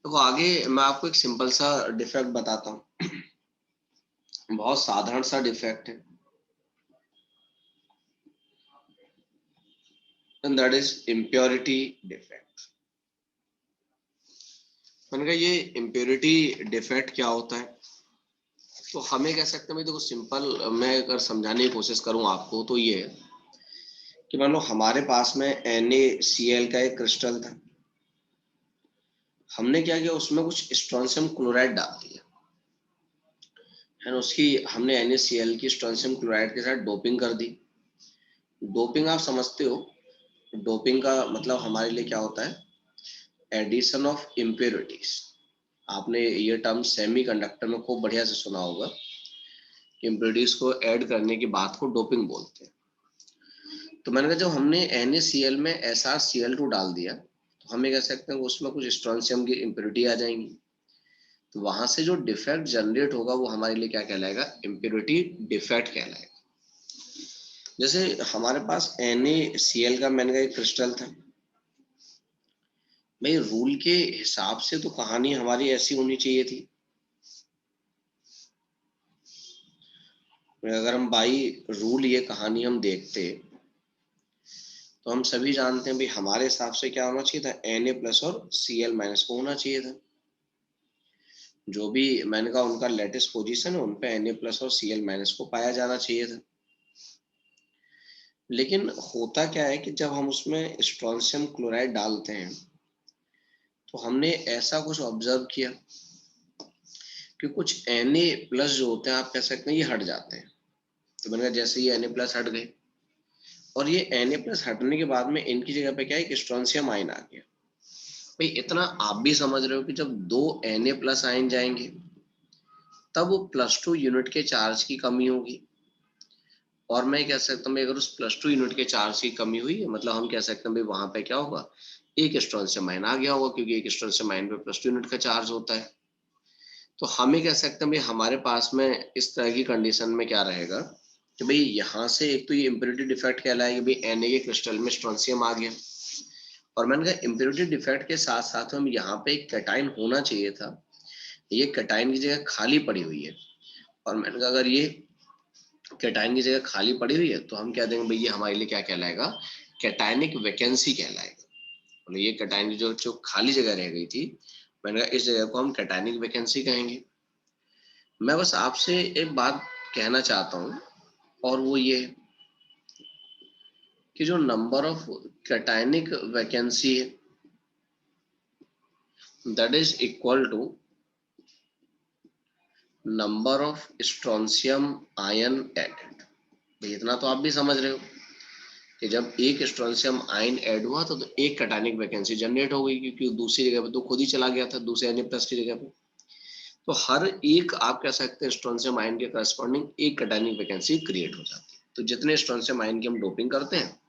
देखो आगे मैं आपको एक सिंपल सा डिफेक्ट बताता हूँ। बहुत साधारण सा डिफेक्ट है, and that is impurity defect. मैंने कहा ये इम्प्योरिटी डिफेक्ट क्या होता है, तो हमें कह सकते हैं भाई देखो सिंपल मैं अगर समझाने की कोशिश करूँ आपको तो ये है कि मान लो हमारे पास में NaCl का एक क्रिस्टल था। हमने क्या किया, उसमें कुछ स्ट्रोंशियम क्लोराइड डाल दिया है ना। उसकी हमने NaCl की स्ट्रोंशियम क्लोराइड के साथ डोपिंग कर दी। डोपिंग आप समझते हो, डोपिंग का मतलब हमारे लिए क्या होता है, एडिशन ऑफ इम्प्योरिटीज। आपने ये टर्म सेमीकंडक्टर में खूब बढ़िया से सुना होगा, इम्प्योरिटीज को ऐड करने की बात को डोपिंग बोलते हैं। तो मैंने कहा जब हमने NaCl में SrCl2 डाल दिया तो हमें कह सकते हैं उसमें कुछ स्ट्रोंशियम की इम्प्योरिटी आ जाएंगी। तो वहां से जो डिफेक्ट जनरेट होगा वो हमारे लिए क्या कहलाएगा, इम्प्योरिटी डिफेक्ट कहलाएगा। जैसे हमारे पास NaCl का मैंने कहा एक क्रिस्टल था भाई, रूल के हिसाब से तो कहानी हमारी ऐसी होनी चाहिए थी। अगर हम बाई रूल ये कहानी हम देखते तो हम सभी जानते हैं भाई हमारे हिसाब से क्या होना चाहिए था, Na+ और Cl- को होना चाहिए था। जो भी मैंने कहा उनका लेटेस्ट पोजीशन है उन पे Na+ और Cl- को पाया जाना चाहिए था। लेकिन होता क्या है कि जब हम उसमें स्ट्रोंशियम क्लोराइड डालते हैं तो हमने ऐसा कुछ ऑब्जर्व किया कि कुछ Na+ जो होते हैं आप कह सकते हैं ये हट जाते हैं। तो मैंने कहा जैसे ये Na+ हट गए और ये Na+ हटने के बाद में इनकी जगह पे क्या है, एक स्ट्रोंशियम आयन आ गया। भाई इतना आप भी समझ रहे हो कि जब दो Na+ आयन जाएंगे तब +2 यूनिट के चार्ज की कमी होगी। और मैं कह सकता हूँ अगर उस +2 यूनिट के चार्ज की कमी हुई है मतलब हम कह सकते हैं भाई वहां पे क्या होगा, एक स्ट्रोंशियम आयन आ गया होगा, क्योंकि एक स्ट्रोंशियम आयन पे +2 यूनिट का चार्ज होता है। तो हमें कह सकते हैं भाई हमारे पास में इस तरह की कंडीशन में क्या रहेगा कि भाई यहाँ से एक तो ये इम्प्योरिटी डिफेक्ट कहलाएगी, भाई Na के क्रिस्टल में स्ट्रोंशियम आ गया। और मैंने कहा इम्प्योरिटी डिफेक्ट के साथ साथ हम यहाँ पे एक कैटाइन होना चाहिए था, ये कैटाइन की जगह खाली पड़ी हुई है। और मैंने कहा अगर ये कैटाइन की जगह खाली पड़ी हुई है तो हम कह देंगे भाई ये हमारे लिए क्या कहलाएगा, कैटाइनिक वैकेंसी कहलाएगा। मतलब ये कैटाइन की जो जो खाली जगह रह गई थी, मैंने कहा इस जगह को हम कैटाइनिक वैकेंसी कहेंगे। मैं बस आपसे एक बात कहना चाहता हूँ और वो ये कि जो नंबर ऑफ कैटाइनिक वैकेंसी है that is equal to number of strontium ion added. भाई इतना तो आप भी समझ रहे हो कि जब एक स्ट्रोंशियम आयन ऐड हुआ तो एक कैटाइनिक वैकेंसी जनरेट हो गई, क्योंकि दूसरी जगह पे तो खुद ही चला गया था दूसरे Na+ की जगह पे। तो हर एक आप कह सकते हैं स्ट्रोंशियम आयन के करस्पॉन्डिंग एक कैटाइनिक वैकेंसी क्रिएट हो जाती है। तो जितने स्ट्रोंशियम आयन की हम डोपिंग करते हैं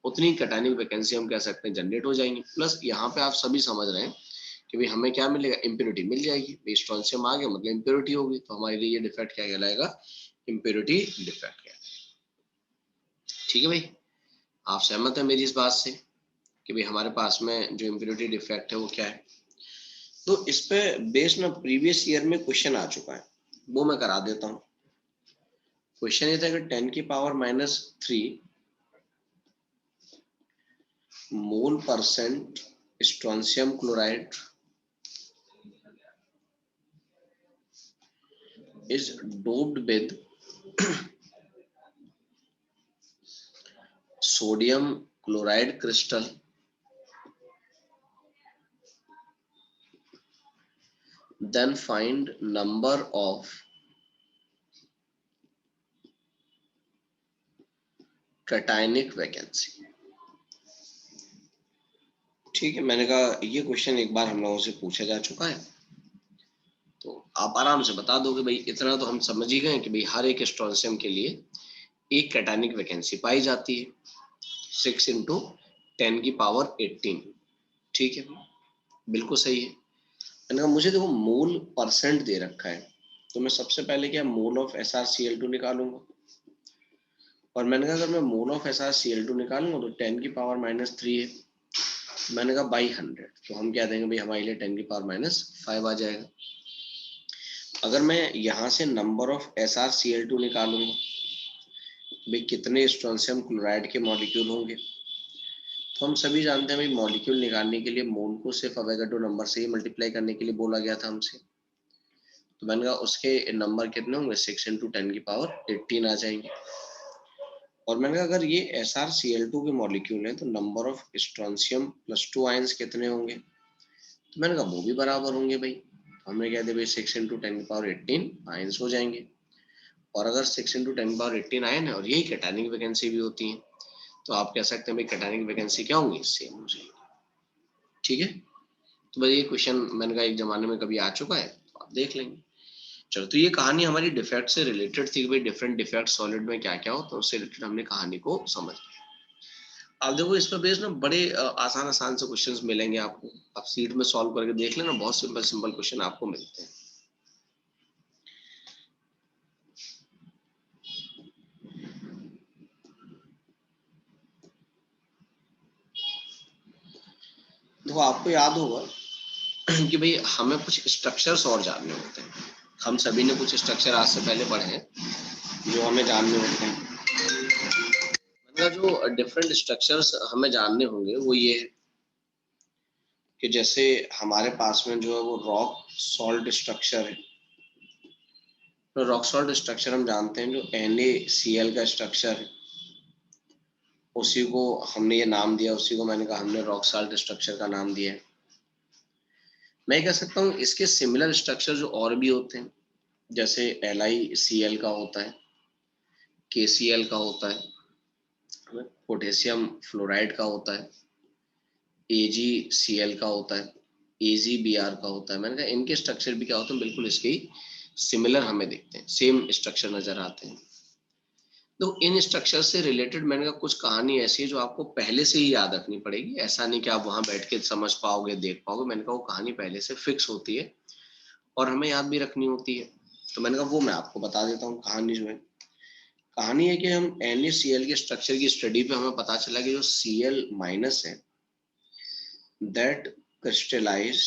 उतनी कैटाइनिक वैकेंसी हम कह सकते हैं जनरेट हो जाएंगी। प्लस यहाँ पे आप सभी समझ रहे हैं कि भाई हमें क्या मिलेगा, इम्प्योरिटी मिल जाएगी। भाई स्ट्रोंशियम आ गया मतलब इम्प्योरिटी होगी, तो हमारे लिए ये डिफेक्ट क्या कहलाएगा, इम्प्योरिटी डिफेक्ट कहलाएगा। ठीक है भाई, आप सहमत हैं मेरी इस बात से कि भाई हमारे पास में जो इम्प्योरिटी डिफेक्ट है वो क्या है। तो इस पे बेस्ड ना प्रीवियस ईयर में क्वेश्चन आ चुका है, वो मैं करा देता हूँ। क्वेश्चन ये था कि 10⁻³ mole percent strontium chloride is doped with sodium chloride crystal, then find number of cationic vacancy। ठीक है, मैंने कहा ये क्वेश्चन एक बार हम लोगों से पूछा जा चुका है, तो आप आराम से बता दोगे भाई इतना तो हम समझ ही गए कि भाई हर एक स्ट्रोंशियम के लिए एक कैटाइनिक वैकेंसी पाई जाती है 6 × 10⁻18। ठीक है, बिल्कुल सही है। मैंने कहा मुझे देखो मोल परसेंट दे रखा है, तो मैं सबसे पहले क्या मोल ऑफ SrCl2 निकालूंगा। और मैंने कहा अगर मैं मोल ऑफ SrCl2 निकालूंगा तो 10⁻³ है। मैंने कहा बाई 100, तो हम क्या देंगे भाई, हमारे लिए 10⁻⁻5 आ जाएगा। अगर मैं यहाँ से नंबर ऑफ SrCl2 निकालूंगा, भाई कितने स्ट्रोंशियम क्लोराइड के मॉलिक्यूल होंगे, तो हम सभी जानते हैं भाई मॉलिक्यूल निकालने के लिए मोल को सिर्फ अवोगाड्रो नंबर से ही मल्टीप्लाई करने के लिए बोला गया था हमसे। तो मैंने कहा उसके नंबर कितने होंगे, 6 × 10⁻18 आ जाएंगे। और मैंने कहा अगर ये SrCl2 के मॉलिक्यूल हैं तो नंबर ऑफ स्ट्रोंशियम +2 आयंस कितने होंगे, तो मैंने कहा वो भी बराबर होंगे भाई। तो हमने कह दिया भाई 6 × 10⁻18 आयंस हो जाएंगे। और अगर 6 × 10⁻18 आयन है और यही कैटायनिक वैकेंसी भी होती है, तो आप कह सकते हैं भाई कैटायनिक वैकेंसी क्या होंगी, सेम हो जाएगी। ठीक है, तो भाई ये क्वेश्चन मैंने कहा एक जमाने में कभी आ चुका है, तो आप देख लेंगे। चलो, तो ये कहानी हमारी डिफेक्ट से रिलेटेड थी, भाई डिफरेंट डिफेक्ट सॉलिड में क्या क्या हो, तो उससे रिलेटेड हमने कहानी को समझ लिया। आप देखो इस पर बेस्ड ना बड़े आसान आसान से क्वेश्चंस मिलेंगे आपको, आप सीट में सॉल्व करके देख लेना, बहुत सिंपल सिंपल क्वेश्चन आपको मिलते हैं। तो आपको याद होगा कि भाई हमें कुछ स्ट्रक्चर्स और जानने होते हैं। हम सभी ने कुछ स्ट्रक्चर आज से पहले पढ़े हैं जो हमें जानने होते हैं। मतलब जो डिफरेंट स्ट्रक्चर्स हमें जानने होंगे वो ये है कि जैसे हमारे पास में जो है वो रॉक सॉल्ट स्ट्रक्चर है। तो रॉक सॉल्ट स्ट्रक्चर हम जानते हैं, जो NaCl का स्ट्रक्चर है उसी को हमने ये नाम दिया, उसी को मैंने कहा हमने रॉक सॉल्ट स्ट्रक्चर का नाम दिया है। मैं कह सकता हूँ इसके सिमिलर स्ट्रक्चर जो और भी होते हैं, जैसे LiCl का होता है, KCl का होता है, पोटेशियम फ्लोराइड का होता है, AgCl का होता है, AgBr का होता है। मैंने कहा इनके स्ट्रक्चर भी क्या होते हैं, बिल्कुल इसके ही सिमिलर हमें दिखते हैं, सेम स्ट्रक्चर नजर आते हैं। तो इन स्ट्रक्चर से रिलेटेड मैंने कहा कुछ कहानी ऐसी है जो आपको पहले से ही याद रखनी पड़ेगी, ऐसा नहीं कि आप वहां बैठ के समझ पाओगे देख पाओगे। मैंने कहा वो कहानी पहले से फिक्स होती है और हमें याद भी रखनी होती है। तो मैंने कहा वो मैं आपको बता देता हूँ। कहानी जो है, कहानी है कि हम NaCl के स्ट्रक्चर की स्टडी पे हमें पता चला कि जो Cl- है दैट क्रिस्टलाइज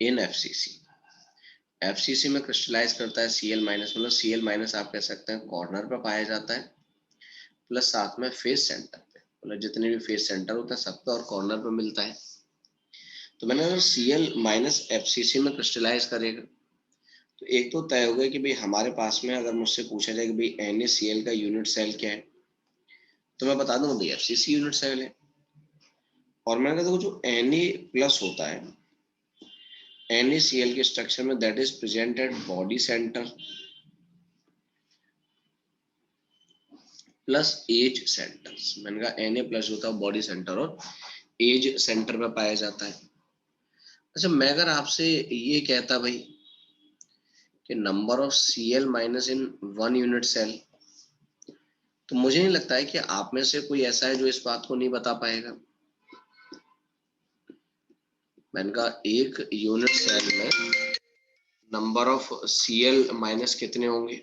इन FCC में क्रिस्टलाइज करता है Cl-, मतलब Cl- आप कह सकते हैं कॉर्नर पर पाया जाता है, प्लस साथ में फेस सेंटर पे, मतलब जितने भी फेस सेंटर होता है सब पे और कॉर्नर पे मिलता है। तो मैंने अगर Cl- FCC में क्रिस्टलाइज करेगा तो एक तो तय हो गया कि भाई हमारे पास में अगर मुझसे पूछा जाए कि भाई NaCl का यूनिट सेल क्या है, तो मैं बता दूंगा भाई FCC यूनिट सेल है। और मैंने कहा देखो जो Na+ होता है NaCl के स्ट्रक्चर में, that is present at body centre plus edge centre. मैंने कहा Na+ होता है बॉडी सेंटर और एज सेंटर पे पाया जाता है। अच्छा, मैं अगर आपसे ये कहता भाई कि number of Cl- in 1 unit cell, तो मुझे नहीं लगता है कि आप में से कोई ऐसा है जो इस बात को नहीं बता पाएगा। मैंने कहा एक यूनिट सेल में नंबर ऑफ Cl- कितने होंगे,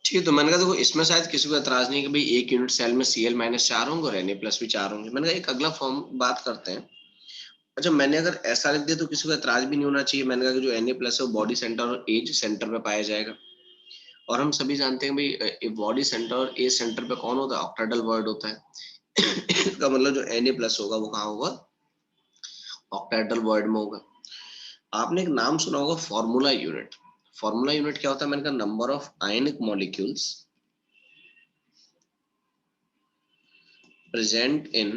ठीक है, तो मैंने कहा देखो इसमें शायद किसी को एतराज नहीं है कि भाई एक यूनिट सेल में Cl-4 होंगे और Na+ भी 4 होंगे। मैंने कहा एक अगला फॉर्म बात करते हैं। अच्छा, मैंने अगर ऐसा लिख दिया तो किसी को एतराज भी नहीं होना चाहिए। मैंने कहा कि जो Na+ है वो बॉडी सेंटर और एज सेंटर पे पाया जाएगा, और हम सभी जानते हैं भाई बॉडी सेंटर और एज सेंटर पे कौन होता है, ऑक्टेडल वॉइड होता है। इसका मतलब जो Na+ होगा वो कहाँ होगा, ऑक्टेडल वॉइड में होगा। आपने एक नाम सुना होगा फॉर्मूला यूनिट। फॉर्मूला यूनिट क्या होता है, मैंने कहा number of ionic molecules present in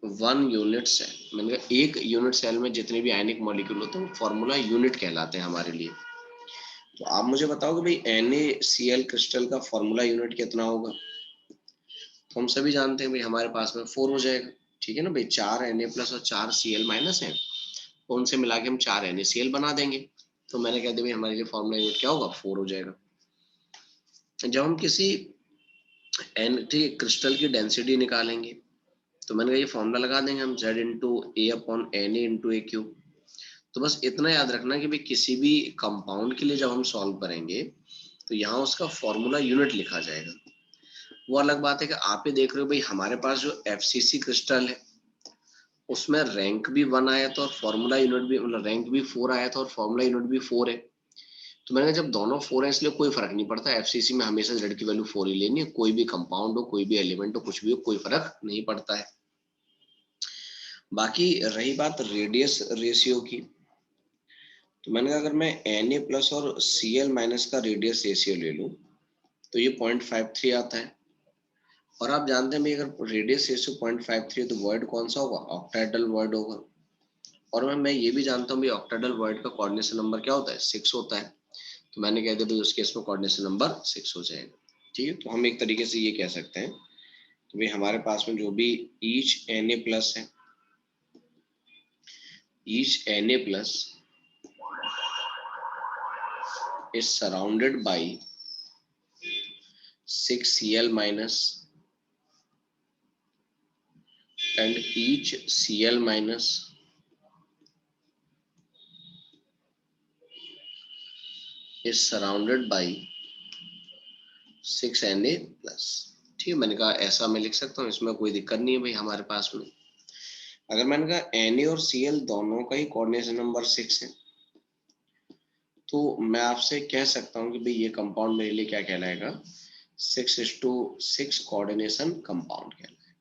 1 unit cell. मैंने कहा एक यूनिट सेल में जितने भी आयनिक मॉलिक्यूल होते हैं वो फॉर्मूला यूनिट कहलाते हैं हमारे लिए। तो आप मुझे बताओ कि भाई NaCl क्रिस्टल का फॉर्मूला यूनिट कितना होगा। तो हम सभी जानते हैं भाई हमारे पास में 4 हो जाएगा। ठीक है ना भाई, 4 Na+ और 4 Cl- है, तो उनसे मिला के हम 4 NaCl बना देंगे। तो मैंने कह दिया भाई हमारे लिए फॉर्मूला यूनिट क्या होगा, 4 हो जाएगा। जब हम किसी क्रिस्टल की डेंसिटी निकालेंगे तो मैंने कहा ये फॉर्मूला लगा देंगे हम, Z/A/Na/A³। तो बस इतना याद रखना कि भाई किसी भी कंपाउंड के लिए जब हम सॉल्व करेंगे तो यहाँ उसका फॉर्मूला यूनिट लिखा जाएगा। वो अलग बात है कि आप ये देख रहे हो भाई हमारे पास जो FCC क्रिस्टल है उसमें रैंक भी 1 आया था और फॉर्मूला यूनिट भी, मतलब रैंक भी 4 आया था और फॉर्मूला यूनिट भी 4 है। तो मैंने कहा जब दोनों 4 है इसलिए कोई फर्क नहीं पड़ता, FCC में हमेशा Z की वैल्यू 4 ही लेनी है, कोई भी कंपाउंड हो, कोई भी एलिमेंट हो, कुछ भी हो, कोई फर्क नहीं पड़ता है। बाकी रही बात रेडियस रेशियो की, तो मैंने कहा अगर मैं Na+ और Cl- का रेडियस रेशियो ले लूं तो ये 0.53 आता है। और आप जानते हैं भाई अगर रेडियस रेशियो 0.53 तो वॉइड कौन सा होगा, ऑक्टाहेड्रल वॉइड होगा। और मैं ये भी जानता हूँ भाई ऑक्टाहेड्रल वॉइड का कोऑर्डिनेशन नंबर क्या होता है, 6 होता है। तो मैंने कह दिया भाई उस केस में कोऑर्डिनेशन नंबर 6 हो जाएगा। ठीक है, तो हम एक तरीके से ये कह सकते हैं कि भाई हमारे पास में जो भी ईच Na+ है, each Na+ is surrounded by 6 Cl- and each Cl- is surrounded by 6 Na+। ठीक है, मैंने कहा ऐसा मैं लिख सकता हूँ, इसमें कोई दिक्कत नहीं है भाई हमारे पास में। अगर मैंने कहा Na और Cl दोनों का ही कोऑर्डिनेशन नंबर 6 है तो मैं आपसे कह सकता हूँ कि भाई ये कंपाउंड मेरे लिए क्या कहलाएगा, 6:6 कोऑर्डिनेशन कंपाउंड कहलाएगा।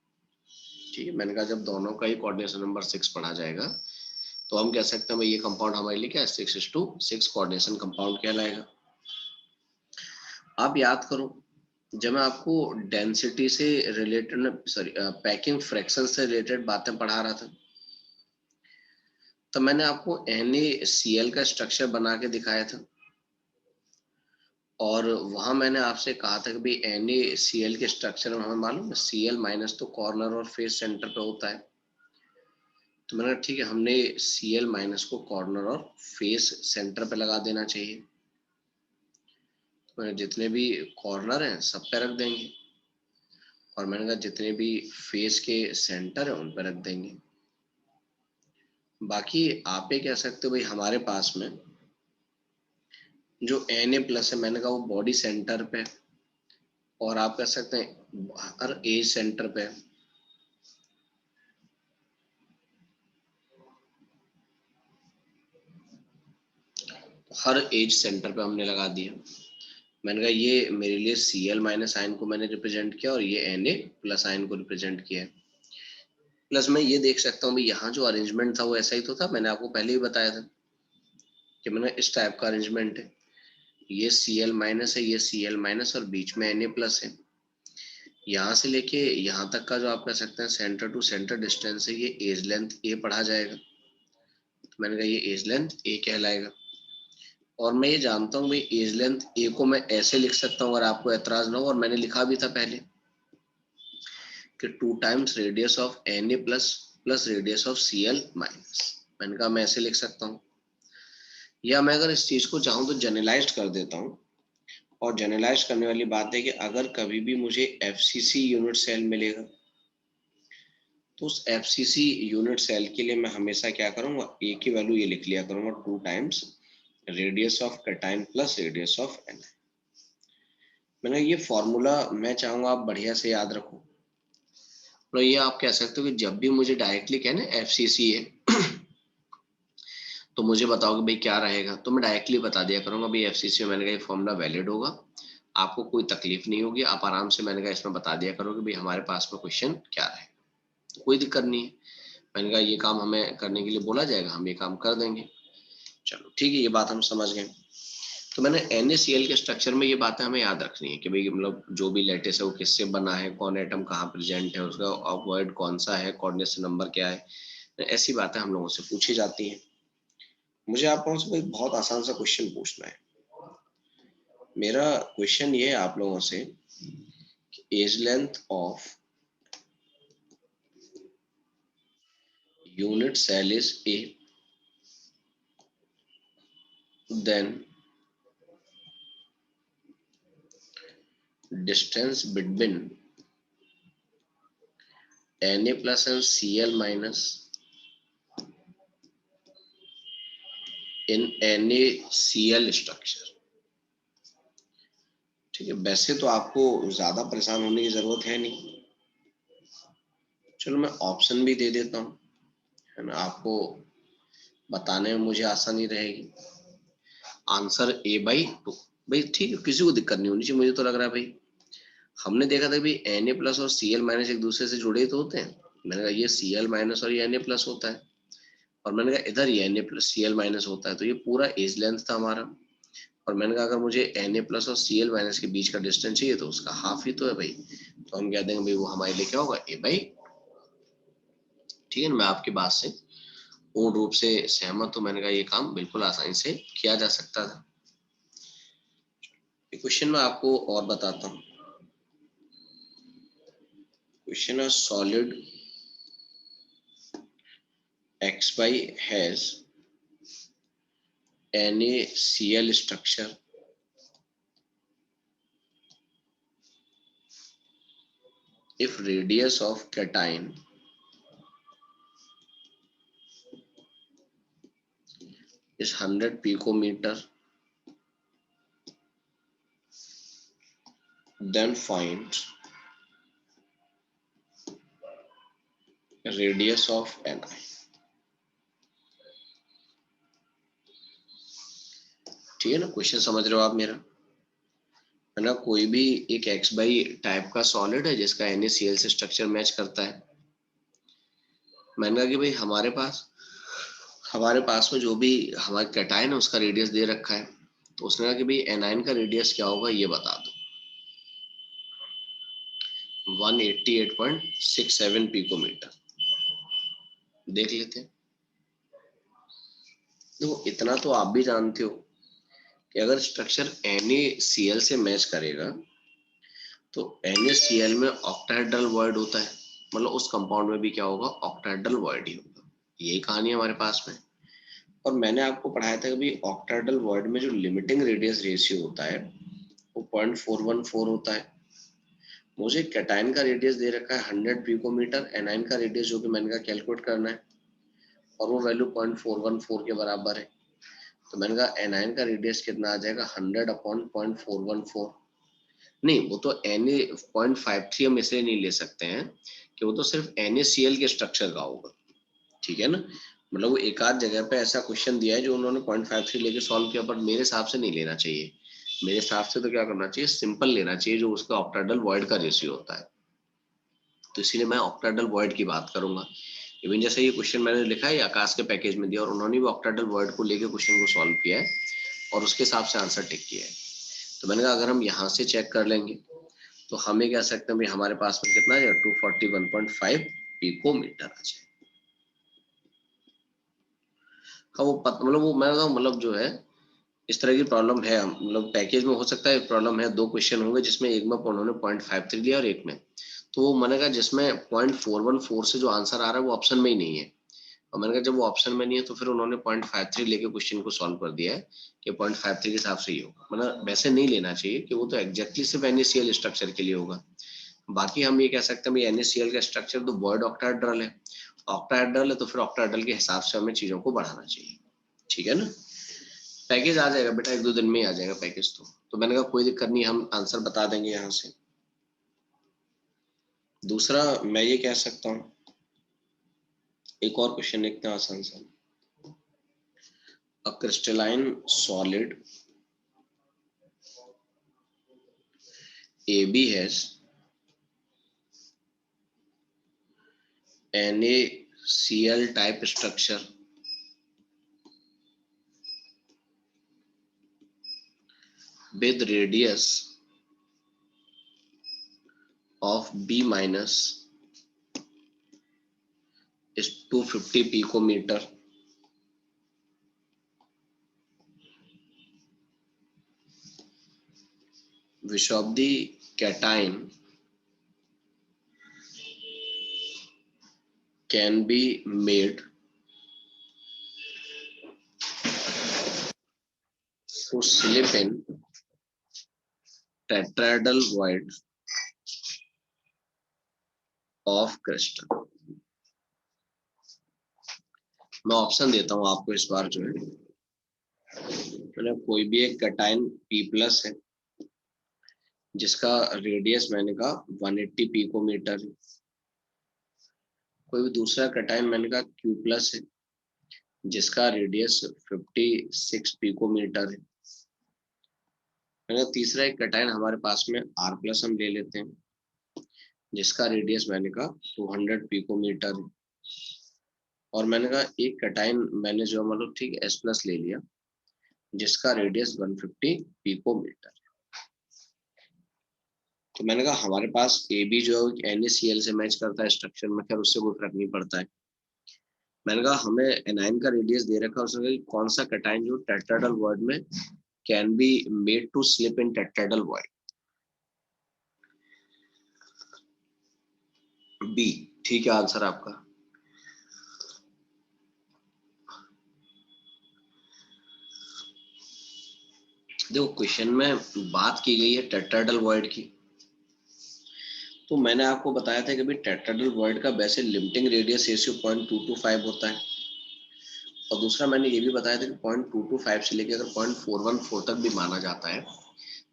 ठीक है, मैंने कहा जब दोनों का ही कोऑर्डिनेशन नंबर 6 पढ़ा जाएगा तो हम कह सकते हैं भाई ये कंपाउंड हमारे लिए क्या है, 6:6 कोऑर्डिनेशन कंपाउंड कहलाएगा। आप याद करो जब मैं आपको डेंसिटी से रिलेटेड, सॉरी पैकिंग फ्रैक्शन से रिलेटेड बातें पढ़ा रहा था तो मैंने आपको NaCl का स्ट्रक्चर बना के दिखाया था, और वहां मैंने आपसे कहा था कि भाई NaCl के स्ट्रक्चर में हमें मालूम है Cl- तो कॉर्नर और फेस सेंटर पे होता है। तो मैंने कहा ठीक है, हमने Cl- को कॉर्नर और फेस सेंटर पे लगा देना चाहिए। तो मैंने जितने भी कॉर्नर हैं सब पे रख देंगे, और मैंने कहा जितने भी फेस के सेंटर है उन पे रख देंगे। बाकी आप ये कह सकते हो भाई हमारे पास में जो Na+ है मैंने कहा वो बॉडी सेंटर पे, और आप कह सकते हैं हर एज सेंटर पे, हर एज सेंटर पे हमने लगा दिया। मैंने कहा ये मेरे लिए Cl- आयन को मैंने रिप्रेजेंट किया और ये Na+ आयन को रिप्रेजेंट किया है। प्लस मैं ये देख सकता हूँ भाई यहाँ जो अरेंजमेंट था वो ऐसा ही तो था, मैंने आपको पहले ही बताया था कि मैंने इस टाइप का अरेंजमेंट है, ये Cl- है, ये Cl- और बीच में Na+ है। यहाँ से लेके यहाँ तक का जो आप कह सकते हैं सेंटर टू सेंटर डिस्टेंस है, ये एज लेंथ A पढ़ा जाएगा। तो मैंने कहा ये एज लेंथ A कहलाएगा। और मैं ये जानता हूँ भाई एज लेंथ A को मैं ऐसे लिख सकता हूँ अगर आपको एतराज ना हो, और मैंने लिखा भी था पहले कि 2 times radius of Na+ plus radius of Cl-। मैंने कहा मैं ऐसे लिख सकता हूँ, या मैं अगर इस चीज को चाहूँ तो जनरलाइज कर देता हूँ। और जनरलाइज करने वाली बात है कि अगर कभी भी मुझे FCC यूनिट सेल मिलेगा तो उस FCC यूनिट सेल के लिए मैं हमेशा क्या करूंगा, A की वैल्यू ये लिख लिया करूंगा 2 times radius of cation plus radius of an. मैंने ये फॉर्मूला मैं चाहूंगा आप बढ़िया से याद रखो। तो ये आप कह सकते हो कि जब भी मुझे डायरेक्टली कहना एफसीसी है तो मुझे बताओ कि भाई क्या रहेगा, तो मैं डायरेक्टली बता दिया करूंगा भाई एफसीसी में मैंने कहा ये फॉर्मूला वैलिड होगा, आपको कोई तकलीफ नहीं होगी, आप आराम से मैंने कहा इसमें बता दिया करो कि भाई हमारे पास में क्वेश्चन क्या रहेगा, कोई दिक्कत नहीं है। मैंने कहा ये काम हमें करने के लिए बोला जाएगा, हम ये काम कर देंगे। चलो ठीक है, ये बात हम समझ गए। तो मैंने NaCl के स्ट्रक्चर में ये बातें हमें याद रखनी है कि भाई मतलब जो भी लेटेस है वो किससे बना है, कौन एटम कहाँ प्रेजेंट है, उसका वर्ड कौन सा है, कोऑर्डिनेशन नंबर क्या है, ऐसी बातें हम लोगों से पूछी जाती हैं। मुझे आप लोगों से भाई बहुत आसान सा क्वेश्चन पूछना है। मेरा क्वेश्चन ये है आप लोगों से, edge length of unit cell is A, then distance between Na plus and Cl minus in NaCl structure। ठीक है, वैसे तो आपको ज्यादा परेशान होने की जरूरत है नहीं, चलो मैं ऑप्शन भी दे देता हूँ, है ना, आपको बताने में मुझे आसानी रहेगी। Answer A/2। भाई ठीक है, किसी को दिक्कत नहीं होनी चाहिए, मुझे तो लग रहा है भाई हमने देखा था भाई Na प्लस और Cl माइनस एक दूसरे से जुड़े तो होते हैं। मैंने कहा ये Cl माइनस और ये Na प्लस होता है, और मैंने कहा इधर ये Na प्लस Cl माइनस होता है, तो ये पूरा एज लेंथ था हमारा। और मैंने कहा अगर मुझे Na प्लस और Cl माइनस के बीच का डिस्टेंस चाहिए तो उसका हाफ ही तो है भाई, तो हम कह देंगे भाई वो हमारे लिए क्या होगा A/। ठीक है ना, मैं आपकी बात से पूर्ण रूप से सहमत हूँ। मैंने कहा ये काम बिल्कुल आसानी से किया जा सकता था। क्वेश्चन में आपको और बताता हूँ। क्वेश्चन है solid XY has NaCl structure if radius of cation is 100 picometer, then find radius of Ni। ठीक है ना, क्वेश्चन समझ रहे हो आप मेरा? है ना, कोई भी एक XY टाइप का सॉलिड है जिसका NaCl से स्ट्रक्चर मैच करता है। मैंने कहा कि भाई हमारे पास में जो भी हमारा कैटायन है उसका रेडियस दे रखा है, तो उसने कहा कि भाई एनायन का रेडियस क्या होगा ये बता दो। 188.67 पिकोमीटर। देख लेते हैं। देखो इतना तो आप भी जानते हो कि अगर स्ट्रक्चर NaCl से मैच करेगा तो NaCl में ऑक्टाहेड्रल वॉइड होता है, मतलब उस कंपाउंड में भी क्या होगा, ऑक्टाहेड्रल वॉइड ही होगा। यही कहानी है हमारे पास में। और मैंने आपको पढ़ाया था कि भाई ऑक्टाहेड्रल वॉइड में जो लिमिटिंग रेडियस रेशियो होता है वो 0.414 होता है। मुझे कैटायन का रेडियस दे रखा है 100 पिकोमीटर, एनायन का रेडियस जो कि मैंने कहा कैलकुलेट करना है, और वो वैल्यू 0.414 के बराबर है। तो मैंने कहा एनायन का रेडियस कितना आ जाएगा, 100/0.414। नहीं, वो तो Na.53 हम इसलिए नहीं ले सकते हैं कि वो तो सिर्फ NaCl के स्ट्रक्चर का होगा। ठीक है ना, मतलब वो एक आध जगह पे ऐसा क्वेश्चन दिया है जो उन्होंने 0.53 लेके सॉल्व किया, पर मेरे हिसाब से नहीं लेना चाहिए। मेरे हिसाब से तो क्या करना चाहिए, सिंपल लेना चाहिए जो उसका ऑक्टाहेड्रल वॉइड का रेशियो होता है। तो इसीलिए मैं ऑक्टाहेड्रल वॉइड की बात करूंगा। इवन जैसे ये क्वेश्चन मैंने लिखा है आकाश के पैकेज में दिया और उन्होंने भी ऑक्टाहेड्रल वर्ड को लेके क्वेश्चन को सॉल्व किया है और उसके हिसाब से आंसर टिक किया है। तो मैंने कहा अगर हम यहाँ से चेक कर लेंगे तो हमें कह सकते हैं भाई हमारे पास में कितना है, 241.5 पिकोमीटर आ जाए। हाँ वो मतलब वो मैं मतलब जो है इस तरह की प्रॉब्लम है, मतलब पैकेज में हो सकता है प्रॉब्लम है। दो क्वेश्चन होंगे जिसमें एक में उन्होंने 0.53 लिया और एक में, तो वो मैंने कहा जिसमें 0.414 से जो आंसर आ रहा है वो ऑप्शन में ही नहीं है। और मैंने कहा जब वो ऑप्शन में नहीं है तो फिर उन्होंने 0.53 लेके क्वेश्चन को सॉल्व कर दिया है कि 0.53 के हिसाब से ही होगा। मतलब वैसे नहीं लेना चाहिए कि वो तो एग्जैक्टली सिर्फ NaCl स्ट्रक्चर के लिए होगा। बाकी हम ये कह सकते हैं भाई NaCl का स्ट्रक्चर तो वर्ड ऑक्टाहेड्रल है, ऑक्टाहेड्रल है तो फिर ऑक्टाहेड्रल के हिसाब से हमें चीजों को बढ़ाना चाहिए। ठीक है ना, पैकेज आ जाएगा बेटा, 1-2 दिन में ही आ जाएगा पैकेज। तो मैंने कहा कोई दिक्कत नहीं, हम आंसर बता देंगे यहाँ से। दूसरा मैं ये कह सकता हूँ, एक और क्वेश्चन लिखते हैं आसान सा। अ crystalline solid AB has NaCl type structure with radius of B minus is 250 picometer. Which of the cation can be made to slip in tetrahedral void of crystal? मैं ऑप्शन देता हूं आपको इस बार जो है, मतलब कोई भी एक कैटाइन P+ है जिसका रेडियस मैंने कहा 180 पिकोमीटर है, कोई भी दूसरा कैटाइन मैंने कहा Q+ है जिसका रेडियस 56 पिकोमीटर है, मैंने तीसरा एक कैटाइन हमारे पास में R+ हम ले लेते हैं जिसका रेडियस मैंने कहा 200 पिकोमीटर है, और मैंने कहा एक कैटाइन मैंने जो मतलब ठीक S+ ले लिया जिसका रेडियस 150 पिकोमीटर। तो मैंने कहा हमारे पास AB जो है NaCl से मैच करता है स्ट्रक्चर में, खैर उससे कोई फर्क नहीं पड़ता है। मैंने कहा हमें एनाइन का रेडियस दे रखा है, उसने कौन सा कैटाइन जो टेट्राहेड्रल वॉइड में can be made to slip in tetrahedral void, B. ठीक है आंसर आपका। देखो क्वेश्चन में बात की गई है टेट्राहेड्रल वॉइड की, तो मैंने आपको बताया था कि भाई टेट्राहेड्रल वॉइड का वैसे लिमिटिंग रेडियस रेशियो 0.225 होता है, और दूसरा मैंने ये भी बताया था कि 0.225 से लेकर अगर 0.414 तक भी माना जाता है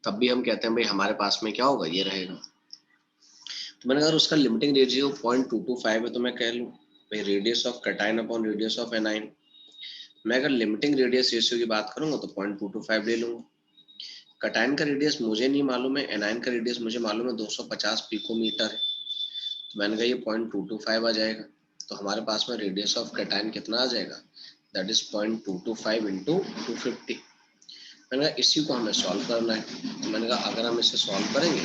तब भी हम कहते हैं भाई हमारे पास में क्या होगा, ये रहेगा। तो मैंने अगर उसका लिमिटिंग रेशियो 0.225 है तो मैं कह लूँ भाई radius of cation upon radius of A9. मैं अगर लिमिटिंग रेडियस रेशियो की बात करूंगा तो 0.225 ले लूंगा। कैटाइन का रेडियस मुझे नहीं मालूम है, एनाइन का रेडियस मुझे मालूम है 250 पिकोमीटर है, तो मैंने कहा ये 0.225 आ जाएगा। तो हमारे पास में रेडियस ऑफ कैटाइन कितना आ जाएगा, दैट इज 0.225 इंटू 250। मैंने कहा इसी को हमें सॉल्व करना है, तो मैंने कहा अगर हम इसे सॉल्व करेंगे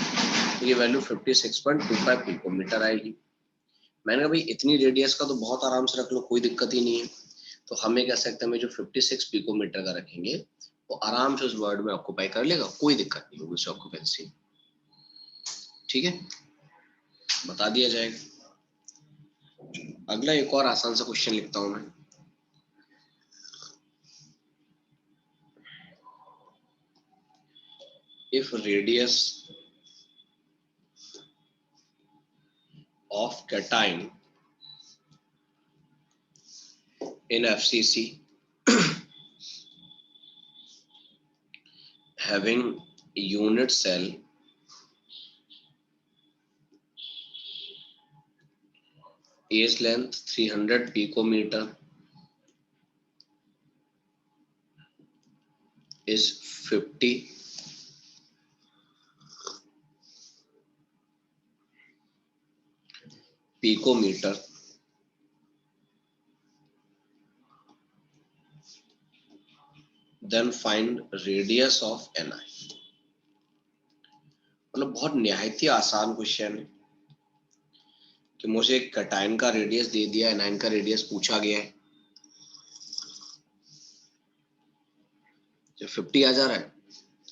तो ये वैल्यू 56.25 पिकोमीटर आएगी। मैंने कहा भाई इतनी रेडियस का तो बहुत आराम से रख लो, कोई दिक्कत ही नहीं है। तो हम ये कह सकते हैं जो 56 पिकोमीटर का रखेंगे वो आराम से उस वर्ड में ऑक्यूपाई कर लेगा, कोई दिक्कत नहीं होगी उस ऑक्यूपेंसी। ठीक है, बता दिया जाएगा। अगला एक और आसान सा क्वेश्चन लिखता हूं मैं। If radius of cation in FCC having unit cell age length 300 picometer is 50 picometer, then find radius of Ni। मतलब बहुत निहायत ही आसान क्वेश्चन है कि मुझे कैटाइन का रेडियस दे दिया, एनाइन का रेडियस पूछा गया है, जब 50 आ जा रहा है,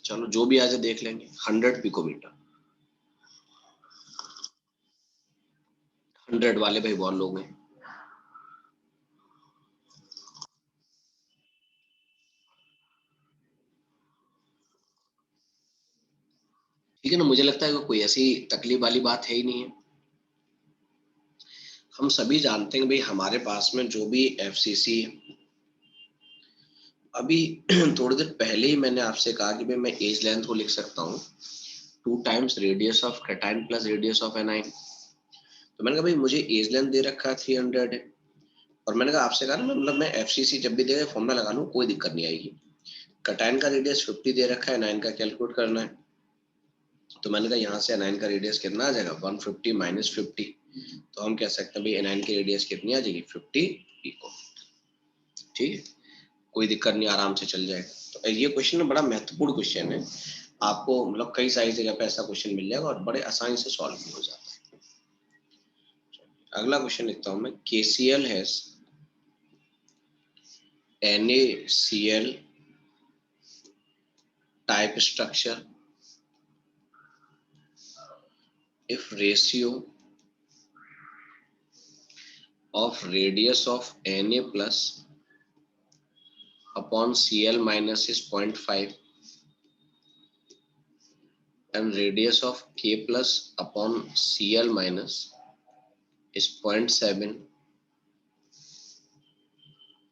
चलो जो भी आ जाए देख लेंगे, 100 पिकोमीटर। 100 वाले भाई बहुत लोग हैं। ठीक है ना, मुझे लगता है कोई ऐसी तकलीफ वाली बात है ही नहीं है। हम सभी जानते हैं भाई हमारे पास में जो भी FCC अभी थोड़ी देर पहले ही मैंने आपसे कहा कि भाई मैं एज लेंथ को लिख सकता हूँ 2 times radius of cation plus radius of anion. तो मैंने कहा भाई मुझे एज लेंथ दे रखा है 300 है, और मैंने कहा आपसे कहा ना मतलब मैं एफसीसी जब भी देगा फॉर्मूला लगा लूँ कोई दिक्कत नहीं आएगी। कैटायन का रेडियस 50 दे रखा है, एनायन का कैलकुलेट करना है। तो मैंने कहा यहाँ से एनायन का रेडियस कितना आ जाएगा 150 माइनस 50। तो हम कह सकते हैं भाई एनायन की रेडियस कितनी आ जाएगी 50 पिको। ठीक है, कोई दिक्कत नहीं, आराम से चल जाएगा। तो ये क्वेश्चन बड़ा महत्वपूर्ण क्वेश्चन है, आपको मतलब कई सारी जगह पे ऐसा क्वेश्चन मिल जाएगा और बड़े आसानी से सॉल्व भी हो जाता है। अगला क्वेश्चन लिखता हूं मैं, KCl has NaCl type structure if ratio of radius of Na plus upon Cl minus is 0.5 and radius of K plus upon Cl minus is 0.7,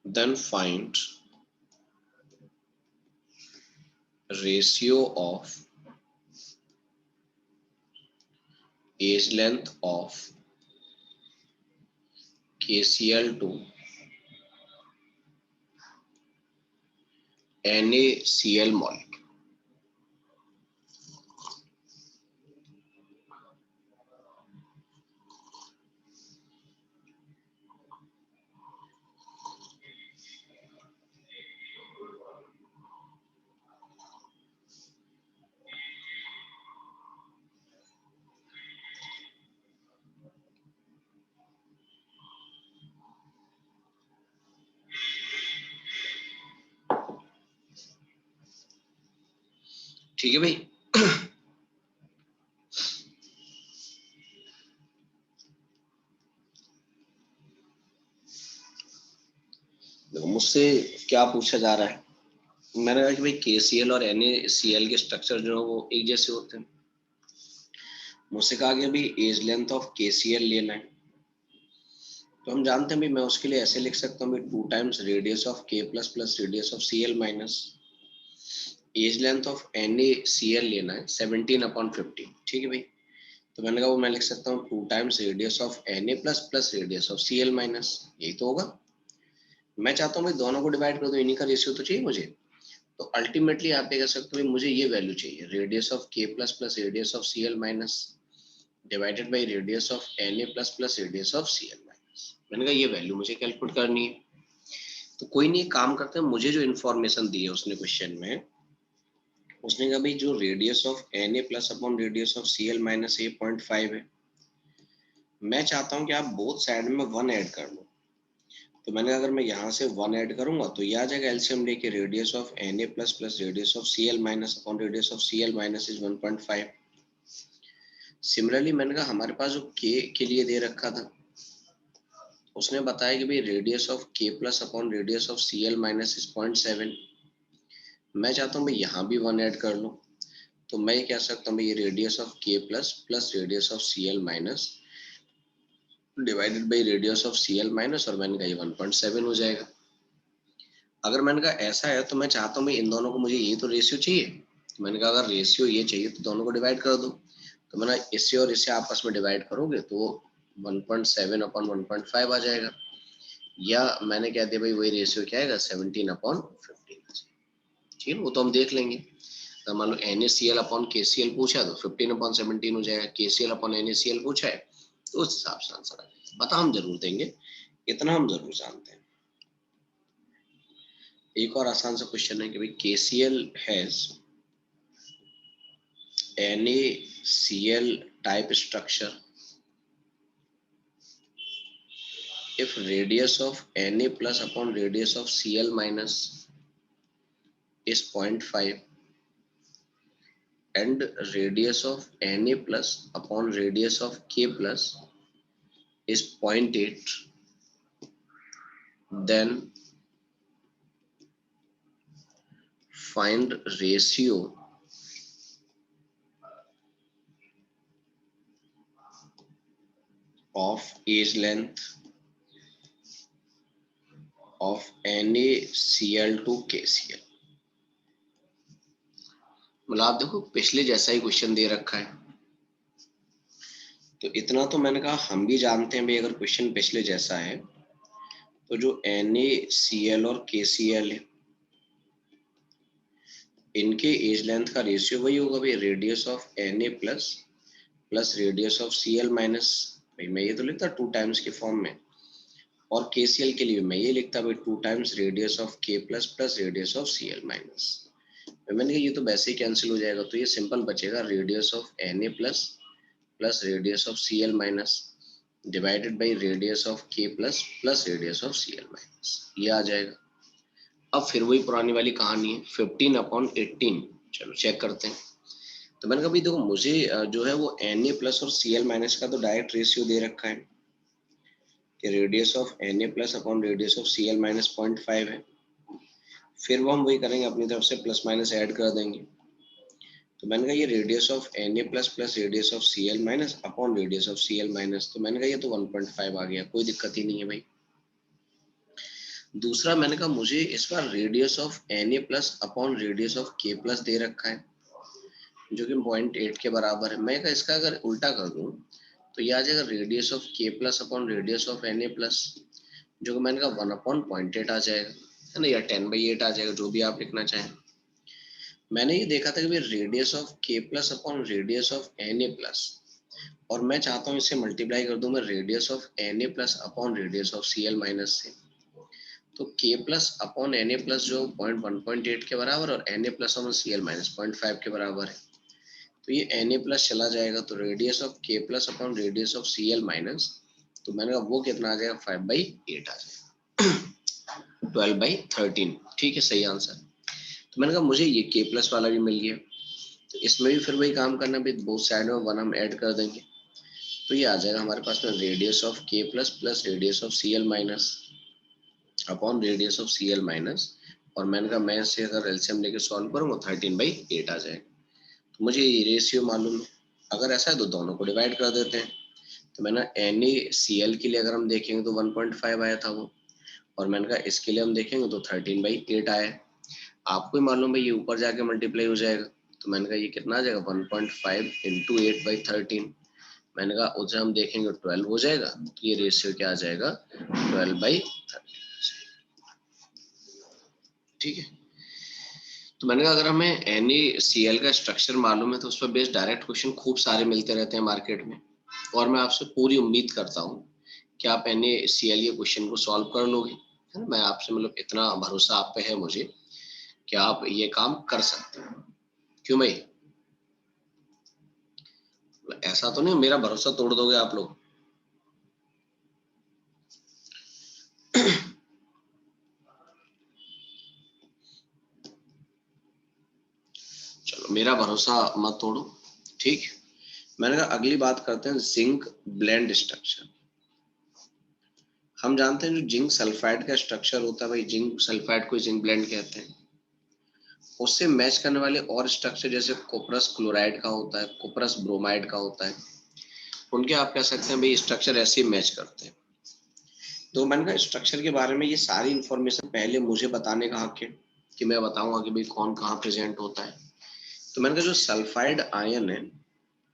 then find ratio of age length of KCl to NaCl molecule। ठीक है भाई। देखो मुझसे क्या पूछा जा रहा है, मैंने कहा कि भाई KCl और NaCl के स्ट्रक्चर जो है वो एक जैसे होते हैं। मुझसे कहा कि अभी एज लेंथ ऑफ KCl लेना है, तो हम जानते हैं भाई मैं उसके लिए ऐसे लिख सकता हूँ 2 times radius of K plus plus radius of Cl minus edge length of NaCl लेना है 17/50। ठीक है भाई, तो मैंने कहा वो मैं लिख सकता हूँ 2 times radius of Na plus plus radius of Cl minus, यही तो होगा। मैं चाहता हूँ भाई दोनों को डिवाइड कर दो, इन्हीं का रेशियो तो चाहिए मुझे। तो अल्टीमेटली आप ये कह सकते हो मुझे ये वैल्यू चाहिए, radius of K plus plus radius of Cl minus divided by radius of Na plus plus radius of Cl minus. मैंने कहा ये वैल्यू मुझे कैलकुलेट करनी है। तो कोई नहीं, काम करते हैं, मुझे जो इन्फॉर्मेशन दी है उसने क्वेश्चन में, उसने कहा भाई जो radius of Na plus upon radius of Cl minus 0.5 है, मैं चाहता हूँ कि आप बोथ साइड में 1 ऐड कर लो। तो मैंने अगर मैं यहाँ से 1 ऐड करूंगा तो ये आ जाएगा एलसीएम लेके radius of Na plus plus radius of Cl minus upon radius of Cl minus is 1.5। Similarly मैंने कहा हमारे पास जो K के लिए दे रखा था, उसने बताया कि भाई radius of K plus upon radius of Cl minus is 0.7। मैं चाहता हूँ भाई यहाँ भी 1 ऐड कर लो, तो मैं ये कह सकता हूँ भाई ये radius of K plus plus radius of Cl minus divided by radius of Cl minus, और मैंने कहा ये 1.7 हो जाएगा। अगर मैंने कहा ऐसा है तो मैं चाहता हूँ भाई इन दोनों को मुझे ये तो रेशियो चाहिए, तो मैंने कहा अगर रेशियो ये चाहिए तो दोनों को डिवाइड कर दो। तो मैंने इससे और इससे आपस में डिवाइड करोगे तो 1.7/1.5 आ जाएगा, या मैंने कह दिया भाई वही रेशियो क्या आएगा 17/15। ठीक है, वो तो हम देख लेंगे। तो मान लो NaCl अपॉन KCl पूछा तो 15/17 हो जाएगा, KCl अपॉन NaCl पूछा है तो उस हिसाब से आंसर आ जाएगा। बता हम जरूर देंगे, इतना हम जरूर जानते हैं। एक और आसान सा क्वेश्चन है कि भाई KCl has NaCl type structure if radius of Na plus upon radius of Cl minus is 0.5 and radius of Na plus upon radius of K plus is 0.8, then find ratio of age length of NaCl to KCl। मतलब आप देखो पिछले जैसा ही question दे रखा है, तो इतना तो मैंने कहा हम भी जानते हैं भाई, अगर क्वेश्चन पिछले जैसा है तो जो NaCl और KCl है इनके एज लेंथ का रेशियो वही होगा भाई, radius of Na plus radius of Cl minus, भाई मैं ये तो लिखता 2 टाइम्स के फॉर्म में, और KCl के लिए मैं ये लिखता भाई 2 times radius of K plus radius of Cl minus. मैंने कहा ये तो वैसे ही कैंसिल हो जाएगा, तो ये सिंपल बचेगा radius of Na plus radius of Cl minus divided by radius of K plus radius of Cl minus, ये आ जाएगा। अब फिर वही पुरानी वाली कहानी है 15/18। चलो चेक करते हैं। तो मैंने कहा भाई देखो मुझे जो है वो Na प्लस और Cl माइनस का तो डायरेक्ट रेशियो दे रखा है कि radius of Na plus upon radius of Cl minus 0.5 है। फिर वो हम वही करेंगे, अपनी तरफ से प्लस माइनस ऐड कर देंगे। तो मैंने कहा ये radius of Na plus radius of Cl minus upon radius of Cl minus, तो मैंने कहा ये तो 1.5 आ गया, कोई दिक्कत ही नहीं है भाई। दूसरा मैंने कहा मुझे इस बार radius of Na plus upon radius of K plus दे रखा है जो कि 0.8 के बराबर है। मैं कहा इसका अगर उल्टा कर दूं तो ये आ जाएगा radius of K plus upon radius of Na plus, जो कि मैंने कहा 1/0.8 आ जाएगा, है ना, या 10/8 आ जाएगा, जो भी आप लिखना चाहें। मैंने ये देखा था कि भाई radius of K plus upon radius of Na plus, और मैं चाहता हूँ इसे मल्टीप्लाई कर दूं मैं radius of Na plus upon radius of Cl minus से। तो K plus upon Na plus जो 1.8 के बराबर और Na plus upon Cl minus 0.5 के बराबर है, तो ये Na प्लस चला जाएगा, तो radius of K plus upon radius of Cl minus, तो मैंने कहा वो कितना आ जाएगा 5/8 आ जाएगा 12/13। ठीक है, सही आंसर। तो मैंने कहा मुझे ये K प्लस वाला भी मिल गया, तो इसमें भी फिर वही काम करना भी, बोथ साइड में 1 हम ऐड कर देंगे, तो ये आ जाएगा हमारे पास में radius of K plus radius of Cl minus upon radius of Cl minus, और मैंने कहा मैं से अगर एलसीएम लेके सॉल्व करूंगा 13/8 आ जाएगा। तो मुझे ये रेशियो मालूम है, अगर ऐसा है तो दोनों को डिवाइड कर देते हैं। तो मैंने NaCl के लिए अगर हम देखेंगे तो 1.5 आया था वो, और मैंने कहा इसके लिए हम देखेंगे तो 13/8 आया। आपको ही मालूम है ये ऊपर जाके मल्टीप्लाई हो जाएगा, तो मैंने कहा ये कितना आ जाएगा 1.5 इंटू 8/13। मैंने कहा उसे हम देखेंगे 12 हो जाएगा, तो ये रेशियो क्या आ जाएगा 12/13। ठीक है, तो मैंने कहा अगर हमें NaCl का स्ट्रक्चर मालूम है तो उस पर बेस्ड डायरेक्ट क्वेश्चन खूब सारे मिलते रहते हैं मार्केट में, और मैं आपसे पूरी उम्मीद करता हूँ कि आप NaCl के क्वेश्चन को सॉल्व कर लोगे, है ना। मैं आपसे मतलब इतना भरोसा आप पे है मुझे कि आप ये काम कर सकते हैं। क्यों भाई, ऐसा तो नहीं मेरा भरोसा तोड़ दोगे आप लोग? चलो मेरा भरोसा मत तोड़ो, ठीक। मैंने कहा अगली बात करते हैं जिंक ब्लेंड स्ट्रक्चर। हम जानते हैं जो जिंक सल्फाइड का स्ट्रक्चर होता है भाई, जिंक सल्फाइड को जिंक ब्लेंड कहते हैं। उससे मैच करने वाले और स्ट्रक्चर जैसे कोपरस क्लोराइड का होता है, कोपरस ब्रोमाइड का होता है, उनके आप कह सकते हैं भाई स्ट्रक्चर ऐसे ही मैच करते हैं। तो मैंने कहा स्ट्रक्चर के बारे में ये सारी इंफॉर्मेशन पहले मुझे बताने का हक है कि मैं बताऊंगा कि भाई कौन कहाँ प्रेजेंट होता है। तो मैंने कहा जो सल्फाइड आयन है,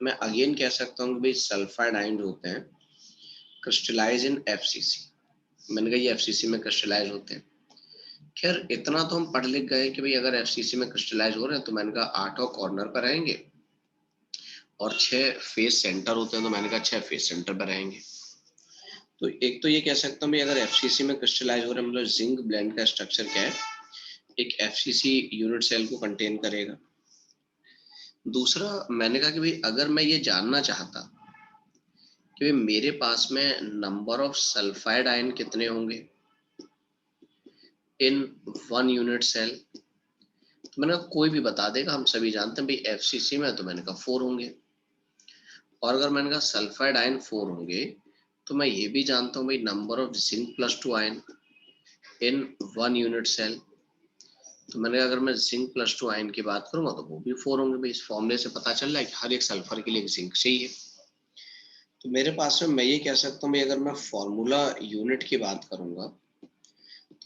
मैं अगेन कह सकता हूँ कि भाई सल्फाइड आयन जो होते हैं क्रिस्टलाइज इन FCC। मैंने कहा ये FCC में क्रिस्टलाइज होते हैं। खैर इतना तो हम पढ़ लिख गए कि भाई अगर FCC में क्रिस्टलाइज हो रहे हैं तो मैंने कहा 8 कॉर्नर पर रहेंगे और 6 फेस सेंटर होते हैं, तो मैंने कहा 6 फेस सेंटर पर रहेंगे। तो एक तो ये कह सकता हूँ भाई अगर FCC में क्रिस्टलाइज हो रहे हैं, मतलब जिंक ब्लेंड का स्ट्रक्चर क्या है, एक FCC यूनिट सेल को कंटेन करेगा। दूसरा मैंने कहा कि भाई अगर मैं ये जानना चाहता कि मेरे पास में नंबर ऑफ सल्फाइड आयन कितने होंगे इन 1 यूनिट सेल, तो मैंने कहा कोई भी बता देगा, हम सभी जानते हैं भाई FCC में, तो मैंने कहा 4 होंगे। और अगर मैंने कहा सल्फाइड आयन 4 होंगे, तो मैं ये भी जानता हूँ भाई number of zinc +2 ion in 1 unit cell, तो मैंने कहा अगर मैं जिंक +2 आयन की बात करूंगा तो वो भी 4 होंगे भाई। इस फॉर्मूले से पता चल रहा है कि हर एक सल्फर के लिए एक जिंक चाहिए। तो मेरे पास में मैं ये कह सकता हूँ भाई अगर मैं फॉर्मूला यूनिट की बात करूंगा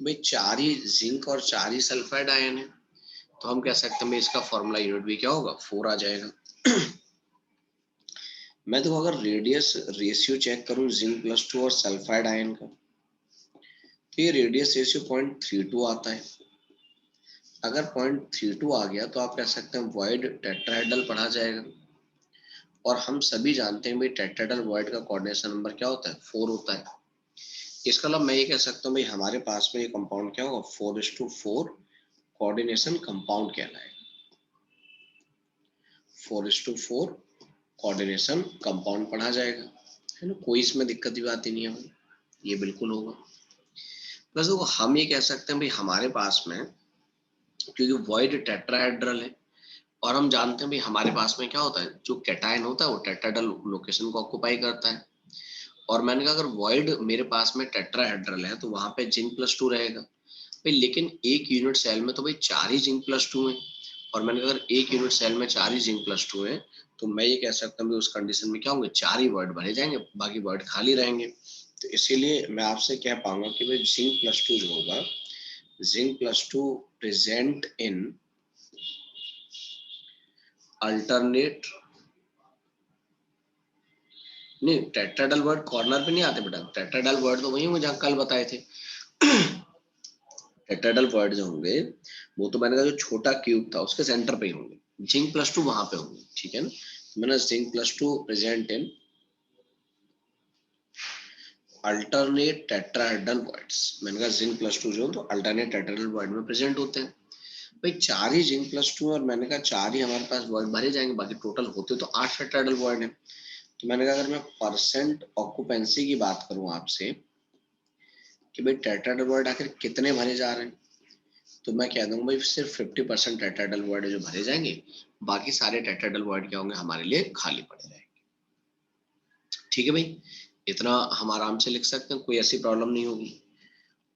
तो भाई 4 ही जिंक और 4 ही सल्फाइड आयन है, तो हम कह सकते हैं इसका फॉर्मूला यूनिट भी क्या होगा, 4 आ जाएगा। मैं देखो अगर रेडियस रेशियो चेक करूं जिंक +2 और सल्फाइड आयन का, तो ये रेडियस रेशियो 0.32 आता है। अगर 0.32 आ गया तो आप कह सकते हैं वॉइड टेट्राहेड्रल पढ़ा जाएगा, और हम सभी जानते हैं भाई टेट्राहेड्रल वॉइड का कोऑर्डिनेशन नंबर क्या होता है, 4 होता है। इसका मतलब मैं ये कह सकता हूँ भाई हमारे पास में ये कंपाउंड क्या होगा, 4:4 कोऑर्डिनेशन कंपाउंड कहलाएगा। 4:4 कोऑर्डिनेशन कंपाउंड पढ़ा जाएगा, है ना, कोई इसमें दिक्कत की बात ही नहीं है भाई, ये बिल्कुल होगा। बस देखो हम ये कह सकते हैं भाई हमारे पास में, क्योंकि वॉइड टेट्राहेड्रल है, और हम जानते हैं भाई हमारे पास में क्या होता है, जो कैटायन होता है वो टेट्राहेड्रल लोकेशन को ऑक्युपाई करता है। और मैंने कहा अगर वॉइड मेरे पास में टेट्राहेड्रल है तो वहां पे जिंक +2 रहेगा भाई, लेकिन एक यूनिट सेल में तो भाई 4 ही जिंक +2 है, और मैंने कहा अगर एक यूनिट सेल में 4 ही जिंक +2 है, तो मैं ये कह सकता हूँ उस कंडीशन में क्या होंगे, 4 ही वॉइड भरे जाएंगे, बाकी वॉइड खाली रहेंगे। तो इसीलिए मैं आपसे कह पाऊंगा कि भाई जिंक +2 जो होगा, जिंक +2 प्रेजेंट इन अल्टरनेट, नहीं टेट्राहेड्रल वर्ड कॉर्नर पे नहीं आते बेटा, टेट्राहेड्रल वर्ड तो वही होंगे जहाँ कल बताए थे। टेट्राहेड्रल वर्ड जो होंगे वो तो मैंने कहा जो छोटा क्यूब था उसके सेंटर पे ही होंगे, जिंक +2 वहां पे होंगे, ठीक है ना। तो मैंने zinc +2 present in alternate tetrahedral voids, मैंने कहा जिंक +2 जो तो अल्टरनेट टेट्राहेड्रल वर्ड में प्रेजेंट होते हैं भाई। 4 ही जिंक +2 और मैंने कहा 4 ही हमारे पास वर्ड भरे जाएंगे, बाकी टोटल होते तो 8 टेट्राहेड्रल वर्ड है। तो मैंने कहा अगर मैं परसेंट ऑक्यूपेंसी की बात करूं आपसे कि भाई टेट्राहेड्रल वर्ड आखिर कितने भरे जा रहे हैं, तो मैं कह दूंगा भाई सिर्फ 50% टेट्राहेड्रल वर्ड जो भरे जाएंगे, बाकी सारे टेट्राहेड्रल वर्ड क्या होंगे, हमारे लिए खाली पड़े जाएंगे। ठीक है भाई, इतना हम आराम से लिख सकते हैं, कोई ऐसी प्रॉब्लम नहीं होगी।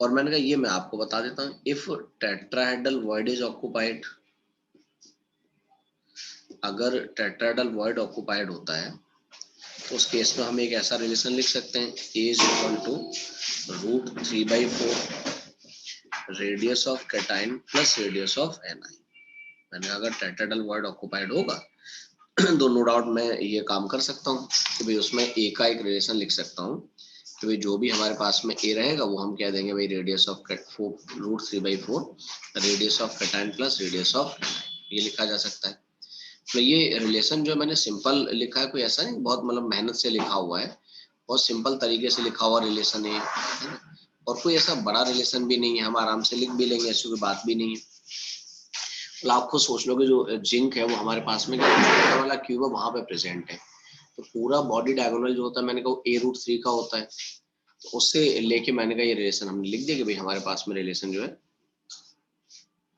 और मैंने कहा ये मैं आपको बता देता हूँ, if tetrahedral word is occupied, अगर टेट्राहेड्रल वर्ड ऑक्युपाइड होता है तो उस केस में हम एक ऐसा रिलेशन लिख सकते हैं, A is equal to √3/4 radius of cation plus radius of anion. मैंने कहा अगर टेट्राहेड्रल वर्ड ऑक्युपाइड होगा तो नो डाउट मैं ये काम कर सकता हूँ कि भाई उसमें ए का एक रिलेशन लिख सकता हूँ कि भाई जो भी हमारे पास में ए रहेगा वो हम कह देंगे भाई radius of √3/4 radius of cation plus radius of, ये लिखा जा सकता है। तो ये रिलेशन जो मैंने सिंपल लिखा है, कोई ऐसा नहीं बहुत मतलब मेहनत से लिखा हुआ है, बहुत सिंपल तरीके से लिखा हुआ रिलेशन है ना, और कोई ऐसा बड़ा रिलेशन भी नहीं है, हम आराम से लिख भी लेंगे, ऐसी कोई बात भी नहीं है। तो आप खुद सोच लो कि जो जिंक है वो हमारे पास में छोटा वाला क्यूब है वहां पे प्रेजेंट है, तो पूरा बॉडी डायगोनल जो होता है मैंने कहा A√3 का होता है, तो उससे लेके मैंने कहा ये रिलेशन हमने लिख दिया कि भाई हमारे पास में रिलेशन जो है,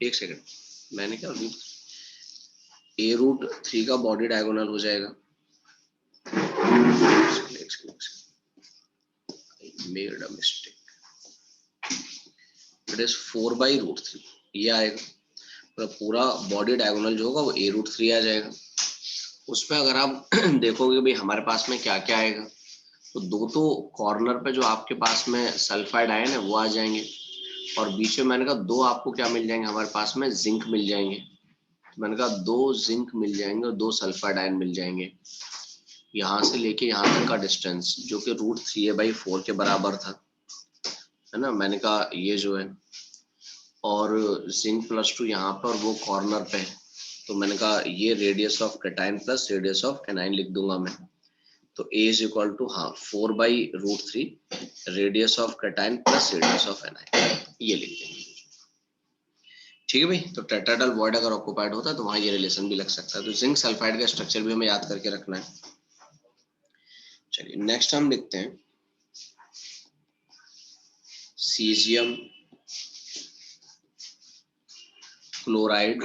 एक सेकंड मैंने क्या A√3 का बॉडी डायगोनल हो जाएगा, made a mistake, it is 4/√3 ये आएगा, तो पूरा बॉडी डायगोनल जो होगा वो A√3 आ जाएगा। उसमें अगर आप देखोगे भाई हमारे पास में क्या क्या आएगा, तो दो तो कॉर्नर पे जो आपके पास में सल्फाइड आयन है वो आ जाएंगे, और बीच में मैंने कहा दो आपको क्या मिल जाएंगे, हमारे पास में जिंक मिल जाएंगे, तो मैंने कहा 2 जिंक मिल जाएंगे और 2 सल्फाइड आयन मिल जाएंगे। यहाँ से लेके यहाँ तक का डिस्टेंस जो कि √3/4 के बराबर था, है ना, मैंने कहा ये जो है, और जिंक +2 यहाँ पर वो कॉर्नर पे है, तो मैंने कहा ये radius of cation plus radius of anion लिख दूंगा मैं, तो A is equal to 4/√3 radius of cation plus radius of anion, ये लिख देंगे। ठीक है भाई, तो टेट्राहेड्रल वर्ड अगर ऑक्युपाइड होता है तो वहां ये रिलेशन भी लग सकता है, तो जिंक सल्फाइड का स्ट्रक्चर भी हमें याद करके रखना है। चलिए नेक्स्ट हम लिखते हैं सीजियम क्लोराइड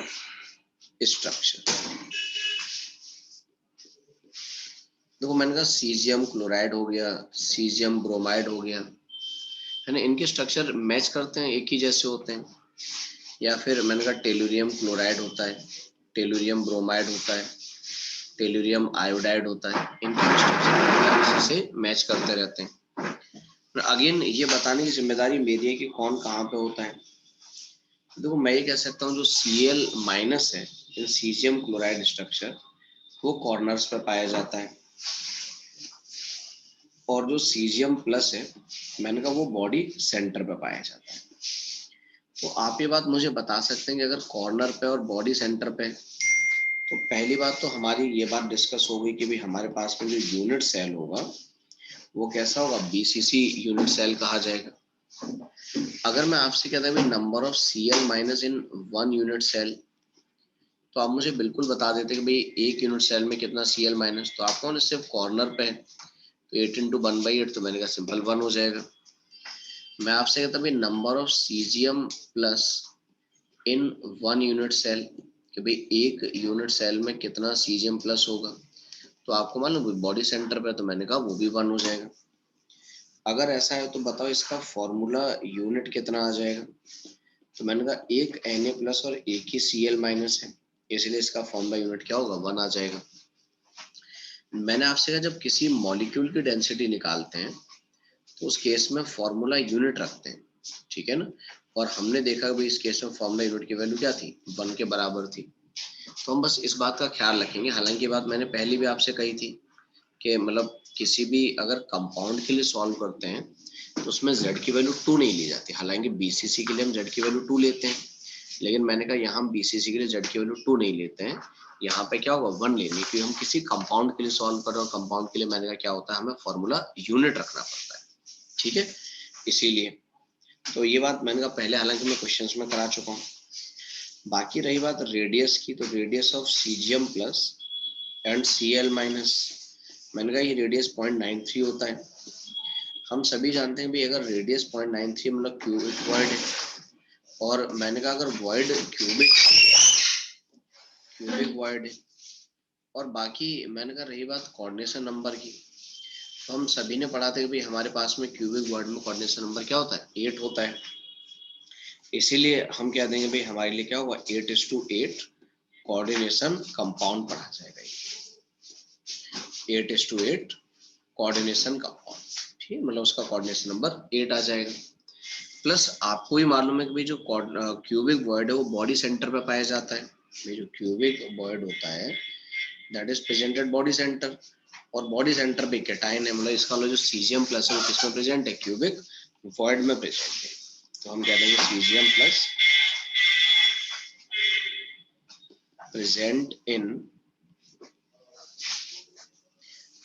स्ट्रक्चर। देखो मैंने कहा सीजियम क्लोराइड हो गया, सीजियम ब्रोमाइड हो गया, है ना, इनके स्ट्रक्चर मैच करते हैं, एक ही जैसे होते हैं, या फिर मैंने कहा टेलुरियम क्लोराइड होता है, टेलुरियम ब्रोमाइड होता है, टेलुरियम आयोडाइड होता है, इनके स्ट्रक्चर से मैच करते रहते हैं। अगेन ये बताने की जिम्मेदारी मेरी है कि कौन कहाँ पे होता है। देखो मैं ये कह सकता हूँ जो Cl माइनस है इन सीजियम क्लोराइड स्ट्रक्चर वो कॉर्नर्स पे पाया जाता है, और जो सीजियम प्लस है मैंने कहा वो बॉडी सेंटर पे पाया जाता है। तो आप ये बात मुझे बता सकते हैं कि अगर कॉर्नर पे और बॉडी सेंटर पे, तो पहली बात तो हमारी ये बात डिस्कस हो गई कि भाई हमारे पास में जो यूनिट सेल होगा वो कैसा होगा, बीसीसी यूनिट सेल कहा जाएगा। अगर मैं आपसे कहता हूँ number of Cl minus in one unit cell, तो आप मुझे बिल्कुल बता देते कि भाई एक यूनिट सेल में कितना Cl माइनस, तो आपको सिर्फ कॉर्नर पे है तो 8 इंटू 1/8, तो मैंने कहा सिंपल 1 हो जाएगा। मैं आपसे कहता भाई number of caesium plus in one unit cell, कि भाई एक यूनिट सेल में कितना सीजियम प्लस होगा, तो आपको मालूम बॉडी सेंटर पे, तो मैंने कहा वो भी 1 हो जाएगा। अगर ऐसा है तो बताओ इसका फॉर्मूला यूनिट कितना आ जाएगा, तो मैंने कहा एक Na प्लस और एक ही Cl माइनस है, इसलिए इसका फॉर्मूला यूनिट क्या होगा, 1 आ जाएगा। मैंने आपसे कहा जब किसी मॉलिक्यूल की डेंसिटी निकालते हैं तो उस केस में फॉर्मूला यूनिट रखते हैं, ठीक है ना। और हमने देखा भाई इस केस में फॉर्मूला यूनिट की वैल्यू क्या थी, 1 के बराबर थी। तो हम बस इस बात का ख्याल रखेंगे, हालांकि ये बात मैंने पहले भी आपसे कही थी कि मतलब किसी भी अगर कंपाउंड के लिए सॉल्व करते हैं तो उसमें z की वैल्यू 2 नहीं ली जाती। हालांकि बीसीसी के लिए हम z की वैल्यू 2 लेते हैं, लेकिन मैंने कहा यहाँ बीसीसी के लिए z की वैल्यू 2 नहीं लेते हैं, यहाँ पे क्या होगा 1 लेनी, क्योंकि हम किसी कंपाउंड के लिए सॉल्व कर रहे हैं, और कंपाउंड के लिए मैंने कहा क्या होता है, हमें फॉर्मूला यूनिट रखना पड़ता है, ठीक है। इसीलिए तो ये बात मैंने कहा पहले, हालांकि मैं क्वेश्चंस में करा चुका हूँ। बाकी रही बात रेडियस की, तो radius of caesium plus and Cl minus, मैंने कहा ये रेडियस 0.93 होता है। हम सभी जानते हैं भी अगर रेडियस 0.93 मतलब क्यूबिक वॉइड है, और मैंने कहा अगर वॉइड क्यूबिक वॉइड है, और बाकी मैंने कहा रही बात कोऑर्डिनेशन नंबर की, तो हम सभी ने पढ़ा था कि भाई हमारे पास में क्यूबिक वॉइड में कोऑर्डिनेशन नंबर क्या होता है, 8 होता है। इसीलिए हम क्या देंगे भाई हमारे लिए क्या होगा, 8:8 कोऑर्डिनेशन कंपाउंड पढ़ा जाएगा, 8:8 कोऑर्डिनेशन कंपाउंड, ठीक है, मतलब उसका कोऑर्डिनेशन नंबर 8 आ जाएगा। प्लस आपको ही मालूम है कि भाई जो क्यूबिक वॉइड है वो बॉडी सेंटर पे पाया जाता है। ये जो क्यूबिक वॉइड होता है that is presented body centre, और बॉडी सेंटर पे कैटायन है, मतलब इसका जो सीजियम प्लस है वो किसमें प्रेजेंट है, क्यूबिक वॉइड में प्रेजेंट है। तो हम कह देंगे caesium plus present in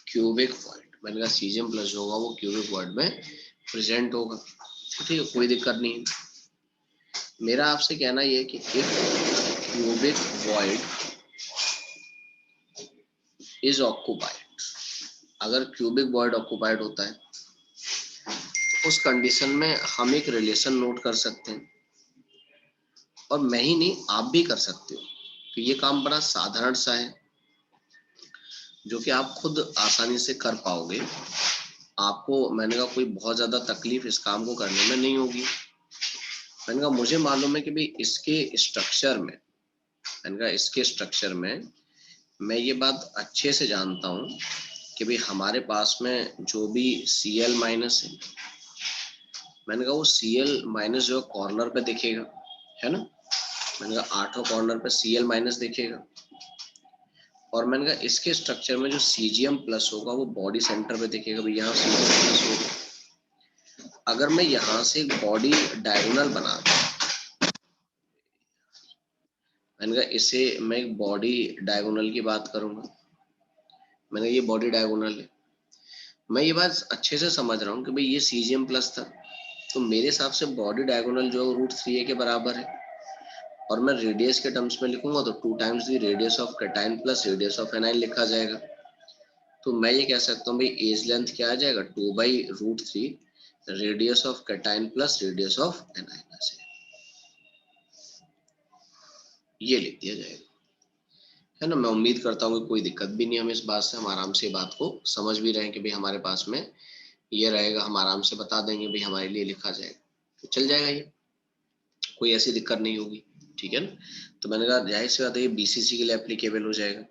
cubic void, मैंने कहा सीजियम प्लस जो होगा वो क्यूबिक वॉइड में प्रेजेंट होगा, ठीक है, कोई दिक्कत नहीं। मेरा आपसे कहना ये है कि if cubic void is occupied, अगर क्यूबिक वॉइड ऑक्यूपाइड होता है तो उस कंडीशन में हम एक रिलेशन नोट कर सकते हैं, और मैं ही नहीं आप भी कर सकते हो। तो ये काम बड़ा साधारण सा है जो कि आप खुद आसानी से कर पाओगे, आपको मैंने कहा कोई बहुत ज्यादा तकलीफ इस काम को करने में नहीं होगी। मैंने कहा मुझे मालूम है कि भाई इसके स्ट्रक्चर में, मैंने कहा इसके स्ट्रक्चर में मैं ये बात अच्छे से जानता हूँ कि भाई हमारे पास में जो भी Cl माइनस है, मैंने कहा वो Cl माइनस जो कॉर्नर पे दिखेगा, है ना, मैंने कहा 8 कॉर्नर पे Cl माइनस दिखेगा, और मैंने कहा इसके स्ट्रक्चर में जो सीजियम प्लस होगा वो बॉडी सेंटर पे दिखेगा, भाई यहाँ सीजियम प्लस होगा। अगर मैं यहाँ से एक बॉडी डायगोनल बना दूं, मैंने कहा इसे मैं एक बॉडी डायगोनल की बात करूंगा, मैंने ये बॉडी डायगोनल है, मैं ये बात अच्छे से समझ रहा हूँ कि भाई ये सीजियम प्लस था, तो मेरे हिसाब से बॉडी डायगोनल जो √3a के बराबर है, और मैं रेडियस के टर्म्स में लिखूंगा तो 2 times the radius of cation plus radius of anion लिखा जाएगा। तो मैं ये कह सकता हूँ भाई एज लेंथ क्या आ जाएगा, 2/√3 radius of cation plus radius of anion से, ये लिख दिया जाएगा, है ना। मैं उम्मीद करता हूँ कि कोई दिक्कत भी नहीं, हम इस बात से हम आराम से बात को समझ भी रहे हैं कि भाई हमारे पास में ये रहेगा, हम आराम से बता देंगे भाई हमारे लिए लिखा जाएगा, तो चल जाएगा, ये कोई ऐसी दिक्कत नहीं होगी, ठीक है ना। तो मैंने कहा जाहिर सी बात है ये बीसीसी के लिए एप्लीकेबल हो जाएगा।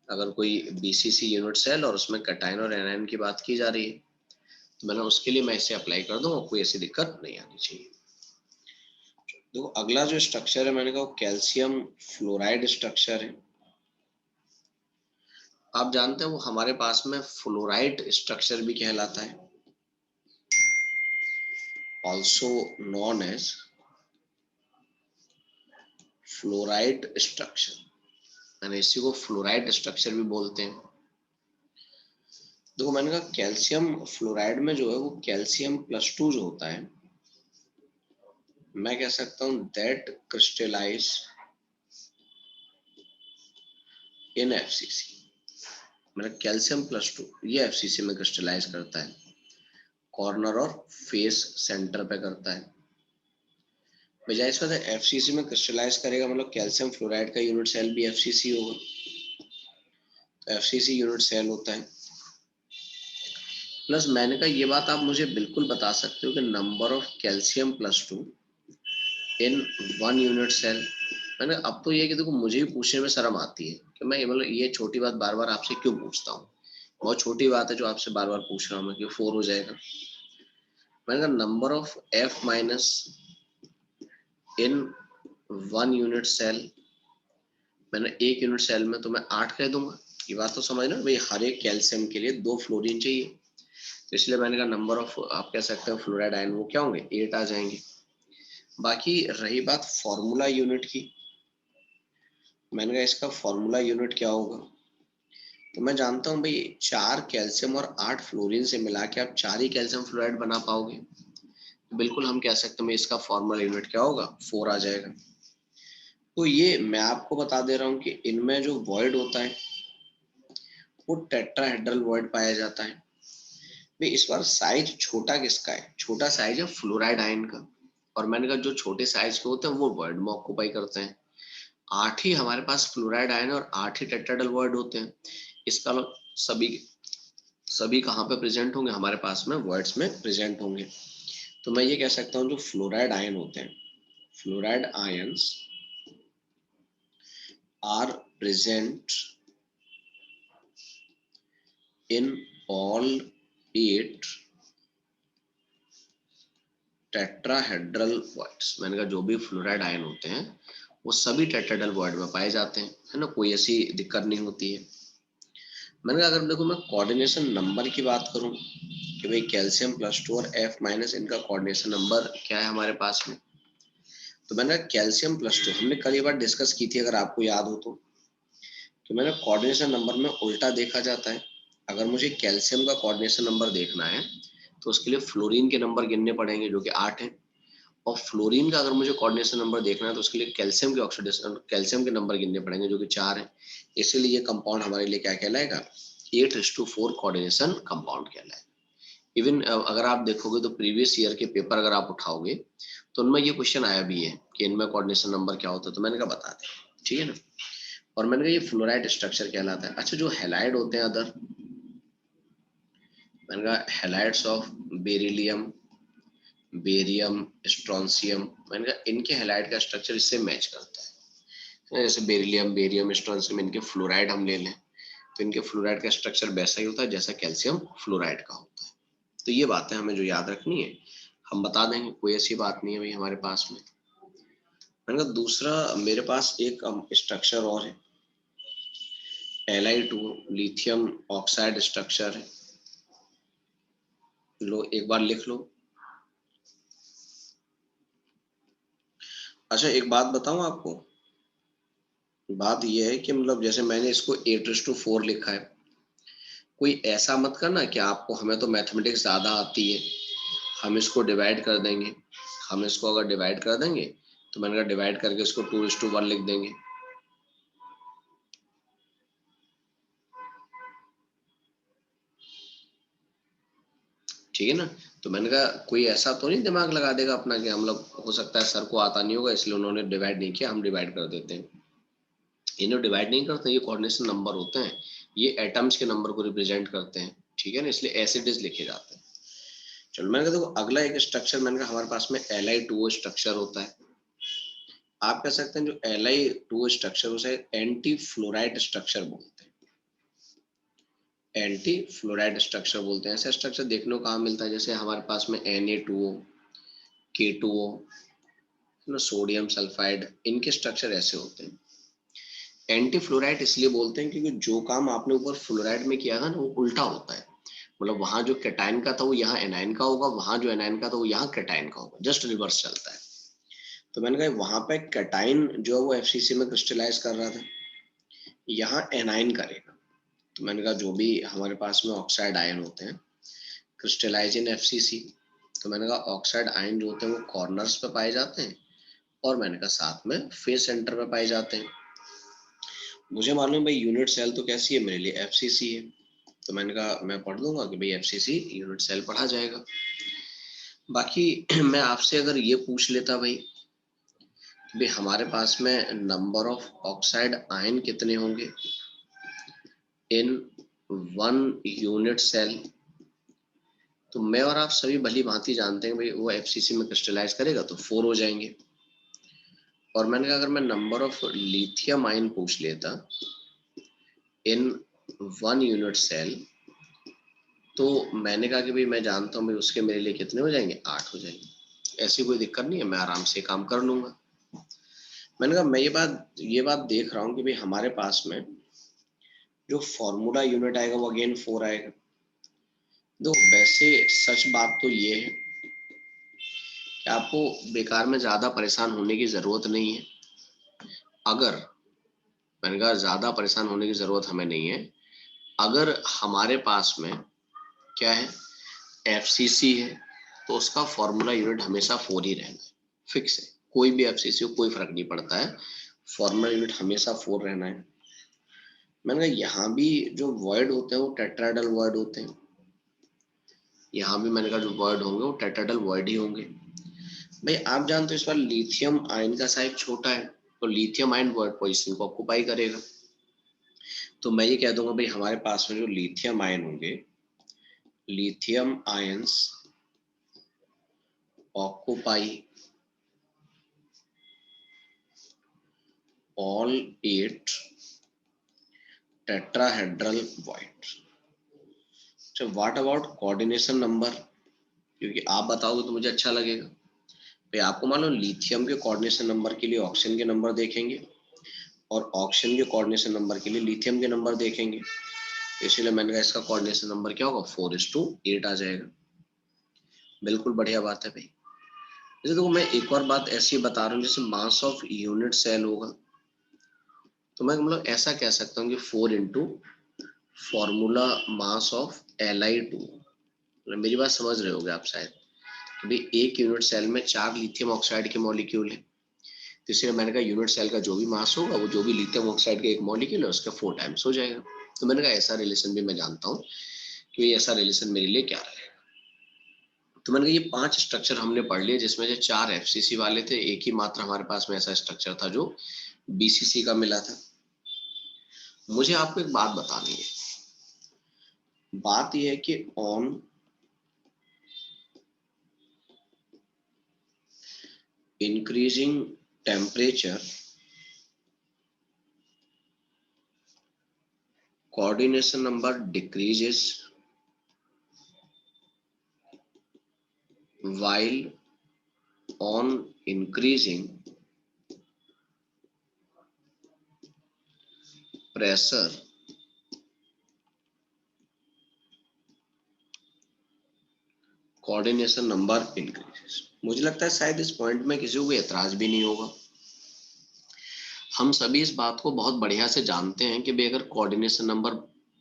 अगर कोई बीसीसी यूनिट सेल और उसमें कैटायन और एनायन की बात की जा रही है तो मैंने उसके लिए मैं इसे अप्लाई कर दूंगा, कोई ऐसी दिक्कत नहीं आनी चाहिए। देखो अगला जो स्ट्रक्चर है मैंने कहा कैल्शियम फ्लोराइड स्ट्रक्चर है। आप जानते हैं वो हमारे पास में फ्लोराइड स्ट्रक्चर भी कहलाता है, also known as fluoride structure, यानी इसी को फ्लोराइड स्ट्रक्चर भी बोलते हैं। देखो मैंने कहा कैल्शियम फ्लोराइड में जो है वो कैल्शियम +2 जो होता है, मैं कह सकता हूं दैट क्रिस्टलाइज इन एफसीसी। मतलब कैल्शियम +2 ये एफसीसी में क्रिस्टलाइज करता है, कॉर्नर और फेस सेंटर पे करता है। बजाय इस वजह एफसीसी में क्रिस्टलाइज करेगा, मतलब कैल्शियम फ्लोराइड का यूनिट सेल भी एफसीसी होगा, तो एफसीसी यूनिट सेल होता है। प्लस मैंने कहा ये बात आप मुझे बिल्कुल बता सकते हो कि number of calcium +2 in 1 unit cell. मैंने अब तो ये कि देखो मुझे भी पूछने में शर्म आती है कि मैं मतलब ये छोटी बात बार बार आपसे क्यों पूछता हूँ, बहुत छोटी बात है जो आपसे बार बार पूछ रहा हूँ मैं कि 4 हो जाएगा। मैंने कहा number of F- in 1 unit cell, मैंने एक यूनिट सेल में तो मैं 8 कह दूंगा। ये बात तो समझ ना भाई, हर एक कैल्शियम के लिए 2 फ्लोरीन चाहिए, तो इसलिए मैंने कहा नंबर ऑफ आप कह सकते हो फ्लोराइड आयन वो क्या होंगे 8 आ जाएंगे। बाकी रही बात फॉर्मूला यूनिट की, मैंने कहा इसका फॉर्मूला यूनिट क्या होगा, तो मैं जानता हूँ भाई 4 कैल्शियम और 8 फ्लोरीन से मिला के आप 4 ही कैल्शियम फ्लोराइड बना पाओगे, तो बिल्कुल हम कह सकते हैं इसका फॉर्मूला यूनिट क्या होगा 4 आ जाएगा। तो ये मैं आपको बता दे रहा हूँ कि इनमें जो वॉइड होता है वो टेट्राहेड्रल वॉइड पाया जाता है। भाई इस बार साइज छोटा किसका है, छोटा साइज है फ्लोराइड आयन का, और मैंने कहा जो छोटे साइज के होते हैं वो वॉइड में ऑक्यूपाई करते हैं। 8 ही हमारे पास फ्लोराइड आयन और 8 ही टेट्राहेड्रल वॉइड होते हैं। इसका सभी सभी कहाँ पे प्रेजेंट होंगे, हमारे पास में वर्ड्स में प्रेजेंट होंगे। तो मैं ये कह सकता हूँ जो फ्लोराइड आयन होते हैं, fluoride ions are present in all 8 tetrahedral voids. मैंने कहा जो भी फ्लोराइड आयन होते हैं वो सभी टेट्राहेड्रल वर्ड में पाए जाते हैं, है ना, कोई ऐसी दिक्कत नहीं होती है। मैंने कहा अगर देखो मैं कोऑर्डिनेशन नंबर की बात करूं कि भाई कैल्शियम +2 और F- इनका कोऑर्डिनेशन नंबर क्या है हमारे पास में, तो मैंने कैल्शियम +2 हमने कल ये बात डिस्कस की थी अगर आपको याद हो तो मैंने कोऑर्डिनेशन नंबर में उल्टा देखा जाता है। अगर मुझे कैल्शियम का कोऑर्डिनेशन नंबर देखना है तो उसके लिए फ्लोरीन के नंबर गिनने पड़ेंगे जो कि 8 है, और फ्लोरीन का अगर मुझे कोऑर्डिनेशन नंबर देखना है तो उसके लिए कैल्शियम के ऑक्सीडेशन कैल्शियम के नंबर गिनने पड़ेंगे जो कि 4 है। इसीलिए ये कंपाउंड हमारे लिए क्या कहलाएगा 8:4 कोऑर्डिनेशन कंपाउंड कहलाएगा। इवन अगर आप देखोगे तो प्रीवियस ईयर के पेपर अगर आप उठाओगे तो उनमें ये क्वेश्चन आया भी है कि इनमें कोऑर्डिनेशन नंबर क्या होता है, तो मैंने कहा बता दें, ठीक है ना। और मैंने कहा ये फ्लोराइड स्ट्रक्चर कहलाता है। अच्छा जो हैलाइड होते हैं अदर, मैंने कहा हैलाइड्स ऑफ बेरिलियम, बेरियम, स्ट्रोंसियम, मैंने कहा इनके हैलाइड का स्ट्रक्चर इससे मैच करता है। जैसे बेरिलियम, बेरियम, स्ट्रोंसियम इनके फ्लोराइड हम ले लें तो इनके फ्लोराइड का स्ट्रक्चर वैसा ही होता है जैसा कैल्शियम फ्लोराइड का होता है। तो ये बातें हमें जो याद रखनी है हम बता देंगे, कोई ऐसी बात नहीं है भाई हमारे पास में। मैंने कहा दूसरा मेरे पास एक स्ट्रक्चर और है Li2 लिथियम ऑक्साइड स्ट्रक्चर है, लो एक बार लिख लो। अच्छा एक बात बताऊं आपको, बात यह है कि मतलब जैसे मैंने इसको 8:4 लिखा है, कोई ऐसा मत करना कि आपको हमें तो मैथमेटिक्स ज्यादा आती है हम इसको डिवाइड कर देंगे। हम इसको अगर डिवाइड कर देंगे तो मैंने कहा डिवाइड करके इसको 2:1 लिख देंगे, ठीक है ना। तो मैंने कहा कोई ऐसा तो नहीं दिमाग लगा देगा अपना कि हम लोग हो सकता है सर को आता नहीं होगा इसलिए उन्होंने डिवाइड नहीं किया, हम डिवाइड कर देते हैं। इन्हें डिवाइड नहीं करते, ये कोऑर्डिनेशन नंबर होते हैं, ये एटम्स के नंबर को रिप्रेजेंट करते हैं, ठीक है ना, इसलिए एसिड्स लिखे जाते हैं। चलो मैंने कहा देखो अगला एक स्ट्रक्चर मैंने कहा हमारे पास में Li2O स्ट्रक्चर होता है। आप कह सकते हैं जो Li2O स्ट्रक्चर उसे एंटी फ्लोराइड स्ट्रक्चर बोलते हैं, एंटी फ्लोराइड स्ट्रक्चर बोलते हैं। ऐसा स्ट्रक्चर देखने को कहाँ मिलता है, जैसे हमारे पास में Na2O, K2O, सोडियम सल्फाइड, इनके स्ट्रक्चर ऐसे होते हैं। एंटी फ्लोराइड इसलिए बोलते हैं क्योंकि जो काम आपने ऊपर फ्लोराइड में किया था ना, वो उल्टा होता है। मतलब वहां जो कैटायन का था वो यहाँ एनायन का होगा, वहां जो एनायन का था वो यहाँ कैटायन का होगा, जस्ट रिवर्स चलता है। तो मैंने कहा वहां पे कैटायन जो है वो एफसीसी में क्रिस्टलाइज कर रहा था, यहाँ एनायन करेगा। तो मैंने कहा जो भी हमारे पास में ऑक्साइड आयन होते हैं क्रिस्टलाइज इन एफसीसी, तो मैंने कहा ऑक्साइड आयन जो होते हैं वो कॉर्नर्स पे पाए जाते हैं, और मैंने कहा साथ में फेस सेंटर पे पाए जाते हैं। मुझे मालूम है भाई यूनिट सेल तो कैसी है, मेरे लिए एफसीसी है, तो मैंने कहा मैं पढ़ लूंगा कि भाई एफसीसी यूनिट सेल पढ़ा जाएगा। बाकी मैं आपसे अगर ये पूछ लेता भाई कि भाई हमारे पास में नंबर ऑफ ऑक्साइड आयन कितने होंगे इन 1 यूनिट सेल, तो मैं और आप सभी भली भांति जानते हैं भाई वो एफसीसी में क्रिस्टलाइज करेगा तो 4 हो जाएंगे। और मैंने कहा अगर मैं नंबर ऑफ लिथियम आयन पूछ लेता इन 1 यूनिट सेल, तो मैंने कहा कि भाई मैं जानता हूँ भाई उसके मेरे लिए कितने हो जाएंगे, 8 हो जाएंगे। ऐसी कोई दिक्कत नहीं है, मैं आराम से काम कर लूंगा। मैंने कहा मैं ये बात देख रहा हूँ कि भाई हमारे पास में जो फॉर्मूला यूनिट आएगा वो अगेन 4 आएगा। तो वैसे सच बात तो ये है कि आपको बेकार में ज्यादा परेशान होने की जरूरत नहीं है। अगर मैंने कहा ज्यादा परेशान होने की जरूरत हमें नहीं है, अगर हमारे पास में क्या है एफसीसी है, तो उसका फॉर्मूला यूनिट हमेशा 4 ही रहना है, फिक्स है। कोई भी एफसीसी हो कोई फर्क नहीं पड़ता है, फॉर्मूला यूनिट हमेशा 4 रहना है। मैंने कहा यहाँ भी जो वर्ड होते हैं वो टेट्राहेड्रल वर्ड होते हैं, यहाँ भी मैंने कहा जो वर्ड होंगे वो टेट्राहेड्रल वर्ड ही होंगे। भाई आप जानते हो इस बार लिथियम आयन का साइज छोटा है, तो लिथियम आयन वर्ड पोजीशन को ऑक्युपाई करेगा। तो मैं ये कह दूंगा भाई हमारे पास में जो लिथियम आयन होंगे, lithium ions occupy all 8 tetrahedral void. तो व्हाट अबाउट कोऑर्डिनेशन नंबर, क्योंकि आप बताओगे तो मुझे अच्छा लगेगा। भाई आपको मालूम लिथियम के कोऑर्डिनेशन नंबर के लिए ऑक्सीजन के नंबर देखेंगे, और ऑक्सीजन के कोऑर्डिनेशन नंबर के लिए लिथियम के नंबर देखेंगे, इसलिए मैंने कहा इसका कोऑर्डिनेशन नंबर क्या होगा, 4:8 आ जाएगा। बिल्कुल बढ़िया बात है भाई। जैसे देखो मैं एक और बात ऐसी बता रहा हूँ, जैसे मास ऑफ यूनिट सेल होगा, तो मैं मतलब ऐसा कह सकता हूँ कि 4 into formula mass of Li2। मेरी बात समझ रहे होगे आप शायद कि भाई एक यूनिट सेल में 4 लिथियम ऑक्साइड के मॉलिक्यूल है, तो इसलिए मैंने कहा यूनिट सेल का जो भी मास होगा वो जो भी लिथियम ऑक्साइड का एक मॉलिक्यूल है उसका 4 टाइम्स हो जाएगा। तो मैंने कहा ऐसा रिलेशन भी मैं जानता हूँ कि ऐसा रिलेशन मेरे लिए क्या रहेगा। तो मैंने कहा ये 5 स्ट्रक्चर हमने पढ़ लिए, जिसमें से 4 एफसीसी वाले थे, एक ही मात्र हमारे पास में ऐसा स्ट्रक्चर था जो बीसीसी का मिला था। मुझे आपको एक बात बतानी है, बात यह है कि on increasing temperature coordination number decreases while on increasing pressure coordination number increases. मुझे लगता है शायद इस पॉइंट में किसी को एतराज भी नहीं होगा। हम सभी इस बात को बहुत बढ़िया से जानते हैं कि भाई अगर कोऑर्डिनेशन नंबर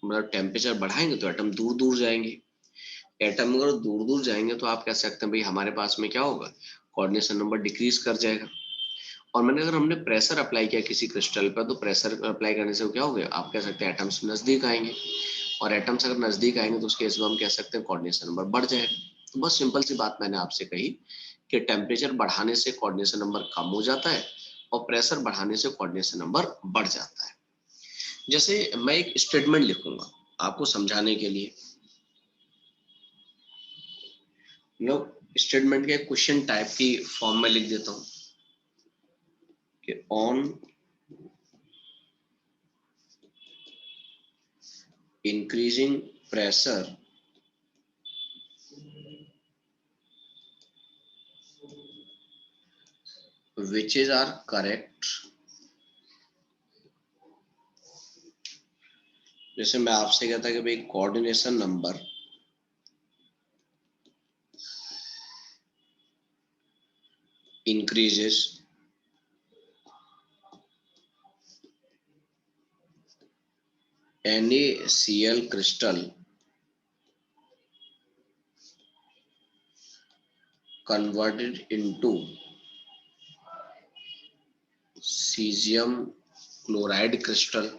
मतलब टेम्परेचर बढ़ाएंगे तो एटम दूर दूर जाएंगे। एटम अगर दूर दूर जाएंगे तो आप कह सकते हैं भाई हमारे पास में क्या होगा, कोऑर्डिनेशन नंबर डिक्रीज कर जाएगा। और मैंने अगर हमने प्रेशर अप्लाई किया किसी क्रिस्टल पर, तो प्रेशर अप्लाई करने से क्या होगा, आप कह सकते हैं एटम्स नजदीक आएंगे, और एटम्स अगर नजदीक आएंगे तो उसके केस में हम कह सकते हैं कोऑर्डिनेशन नंबर बढ़ जाएगा। तो बहुत सिंपल सी बात मैंने आपसे कही कि टेम्परेचर बढ़ाने से कोऑर्डिनेशन नंबर कम हो जाता है, और प्रेशर बढ़ाने से कोऑर्डिनेशन नंबर बढ़ जाता है। जैसे मैं एक स्टेटमेंट लिखूंगा आपको समझाने के लिए, स्टेटमेंट के क्वेश्चन टाइप की फॉर्म में लिख देता हूं कि on increasing pressure which is are correct। जैसे मैं आपसे कहता कि भाई coordination number increases NaCl crystal converted into cesium chloride crystal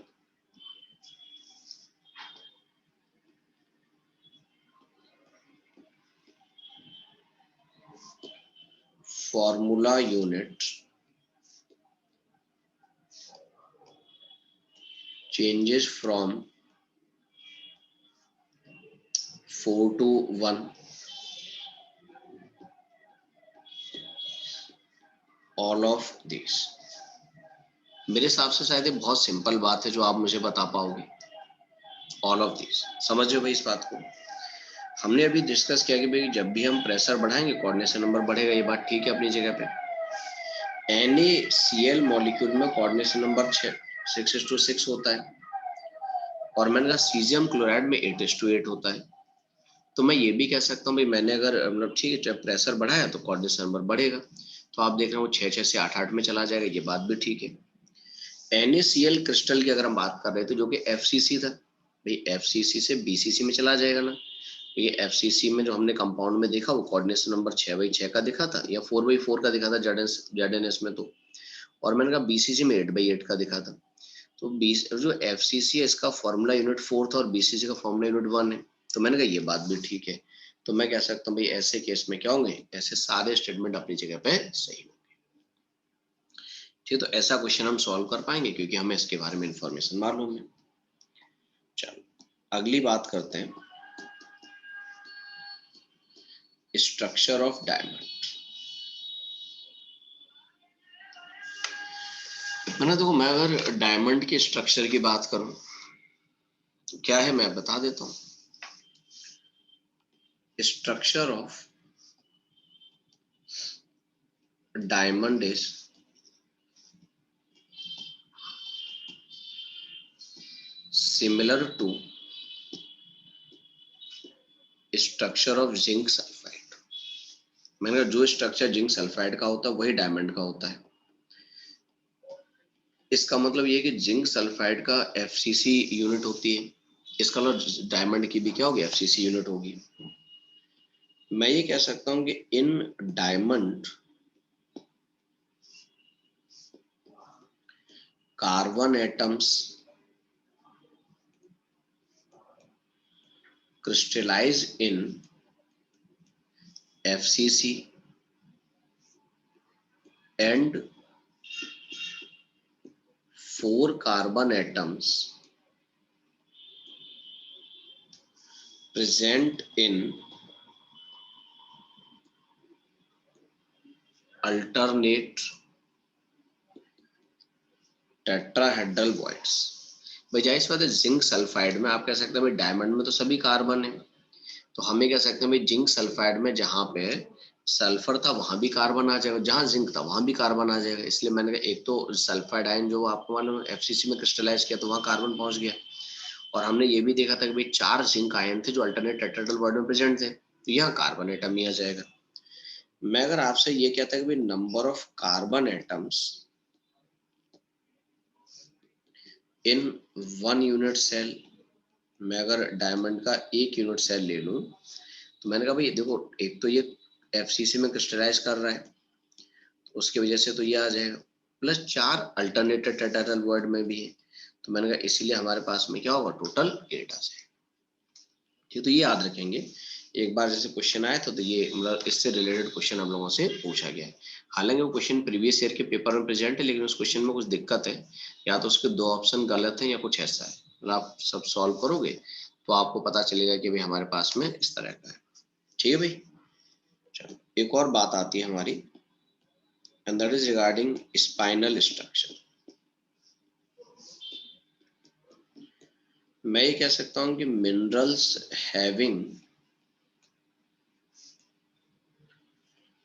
formula unit changes from 4 to 1 all of these। मेरे हिसाब से शायद ये बहुत सिंपल बात है जो आप मुझे बता पाओगे। ऑल ऑफ दिस समझ रहे हो भाई इस बात को। हमने अभी डिस्कस किया कि भाई जब भी हम प्रेशर बढ़ाएंगे कोऑर्डिनेशन नंबर बढ़ेगा, ये बात ठीक है अपनी जगह पे। NaCl मॉलिक्यूल में कोऑर्डिनेशन नंबर 6:6 होता है और मैंने कहा सीजियम क्लोराइड में 8:8 होता है। तो मैं ये भी कह सकता हूँ भाई मैंने अगर मतलब ठीक है जब प्रेशर बढ़ाया तो कोऑर्डिनेशन नंबर बढ़ेगा, तो आप देख रहे हो 6 से 8 में चला जाएगा, ये बात भी ठीक है। NaCl क्रिस्टल की अगर हम बात कर रहे थे जो कि FCC था, भाई FCC से BCC में चला जाएगा ना। ये FCC में जो हमने कंपाउंड में देखा वो कोऑर्डिनेशन नंबर 6/6 का दिखा था या 4/4 का दिखा था ZNS में, तो और मैंने कहा BCC में 8/8 का दिखा था। तो जो FCC है इसका फॉर्मूला यूनिट 4 था और BCC का फॉर्मूला यूनिट 1 है। तो मैंने कहा ये बात भी ठीक है। तो मैं कह सकता हूँ भाई ऐसे केस में क्या होंगे, ऐसे सारे स्टेटमेंट अपनी जगह पे सही होंगे। ठीक, तो ऐसा क्वेश्चन हम सॉल्व कर पाएंगे क्योंकि हमें इसके बारे में इंफॉर्मेशन मालूम है। चलो अगली बात करते हैं, स्ट्रक्चर ऑफ डायमंड। मैंने देखो मैं अगर डायमंड के स्ट्रक्चर की बात करूं तो क्या है मैं बता देता हूं। Structure of diamond is similar to structure of zinc sulphide. मैंने कहा जो स्ट्रक्चर जिंक सल्फाइड का होता है वही डायमंड का होता है। इसका मतलब ये कि जिंक सल्फाइड का FCC यूनिट होती है, इसका मतलब डायमंड की भी क्या होगी, FCC यूनिट होगी। मैं ये कह सकता हूं कि in diamond carbon atoms crystallize in FCC and 4 carbon atoms present in alternate tetrahedral voids. भाई जाहिर सी बात है जिंक सल्फाइड में आप कह सकते हैं भाई डायमंड में तो सभी कार्बन है, तो हमें कह सकते हैं भाई जिंक सल्फाइड में जहां पे सल्फर था वहां भी कार्बन आ जाएगा, जहां जिंक था वहां भी कार्बन आ जाएगा। इसलिए मैंने कहा एक तो सल्फाइड आयन जो आपको मालूम FCC में क्रिस्टलाइज किया तो वहां कार्बन पहुंच गया, और हमने ये भी देखा था कि भाई 4 जिंक आयन थे जो अल्टरनेट टेट्राहेड्रल बॉन्ड में प्रेजेंट थे, तो यहाँ कार्बन एटम ही आ जाएगा। मैं अगर आपसे ये कहता कि भाई number of carbon atoms in 1 unit cell, मैं अगर डायमंड का 1 यूनिट सेल ले लूं तो मैंने कहा भाई देखो एक तो ये FCC में क्रिस्टलाइज कर रहा है तो उसकी वजह से तो ये आ जाएगा, प्लस 4 अल्टरनेटेड टेट्राहेड्रल बॉन्ड में भी है, तो मैंने कहा इसीलिए हमारे पास में क्या होगा टोटल 8 आ जाएगा। ठीक, तो ये याद रखेंगे एक बार जैसे क्वेश्चन आया था तो ये मतलब इससे रिलेटेड क्वेश्चन हम लोगों से पूछा गया है। हालांकि वो क्वेश्चन प्रीवियस ईयर के पेपर में प्रेजेंट है लेकिन उस क्वेश्चन में कुछ दिक्कत है, या तो उसके 2 ऑप्शन गलत है या कुछ ऐसा है, मतलब आप सब सॉल्व करोगे तो आपको पता चलेगा कि भाई हमारे पास में इस तरह का है। ठीक है भाई, चलो एक और बात आती है हमारी, and that is regarding spinal structure. मैं ये कह सकता हूं कि minerals having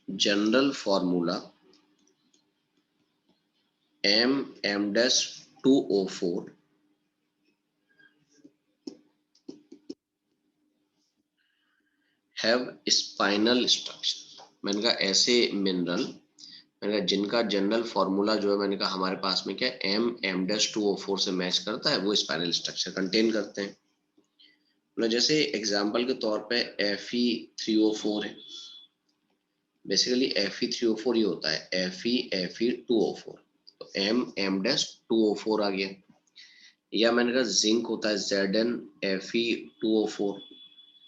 general formula M-2O4 have spinal structure. मैंने कहा ऐसे मिनरल, मैंने कहा जिनका जनरल फॉर्मूला जो है, मैंने कहा हमारे पास में क्या M-2O4 से मैच करता है, वो स्पाइनल स्ट्रक्चर कंटेन करते हैं। मतलब जैसे एग्जांपल के तौर पे Fe3O4 है, बेसिकली Fe3O4 ये होता है Fe2O4, तो M-2O4 आ गया। या मैंने कहा जिंक होता है Zn Fe2O4,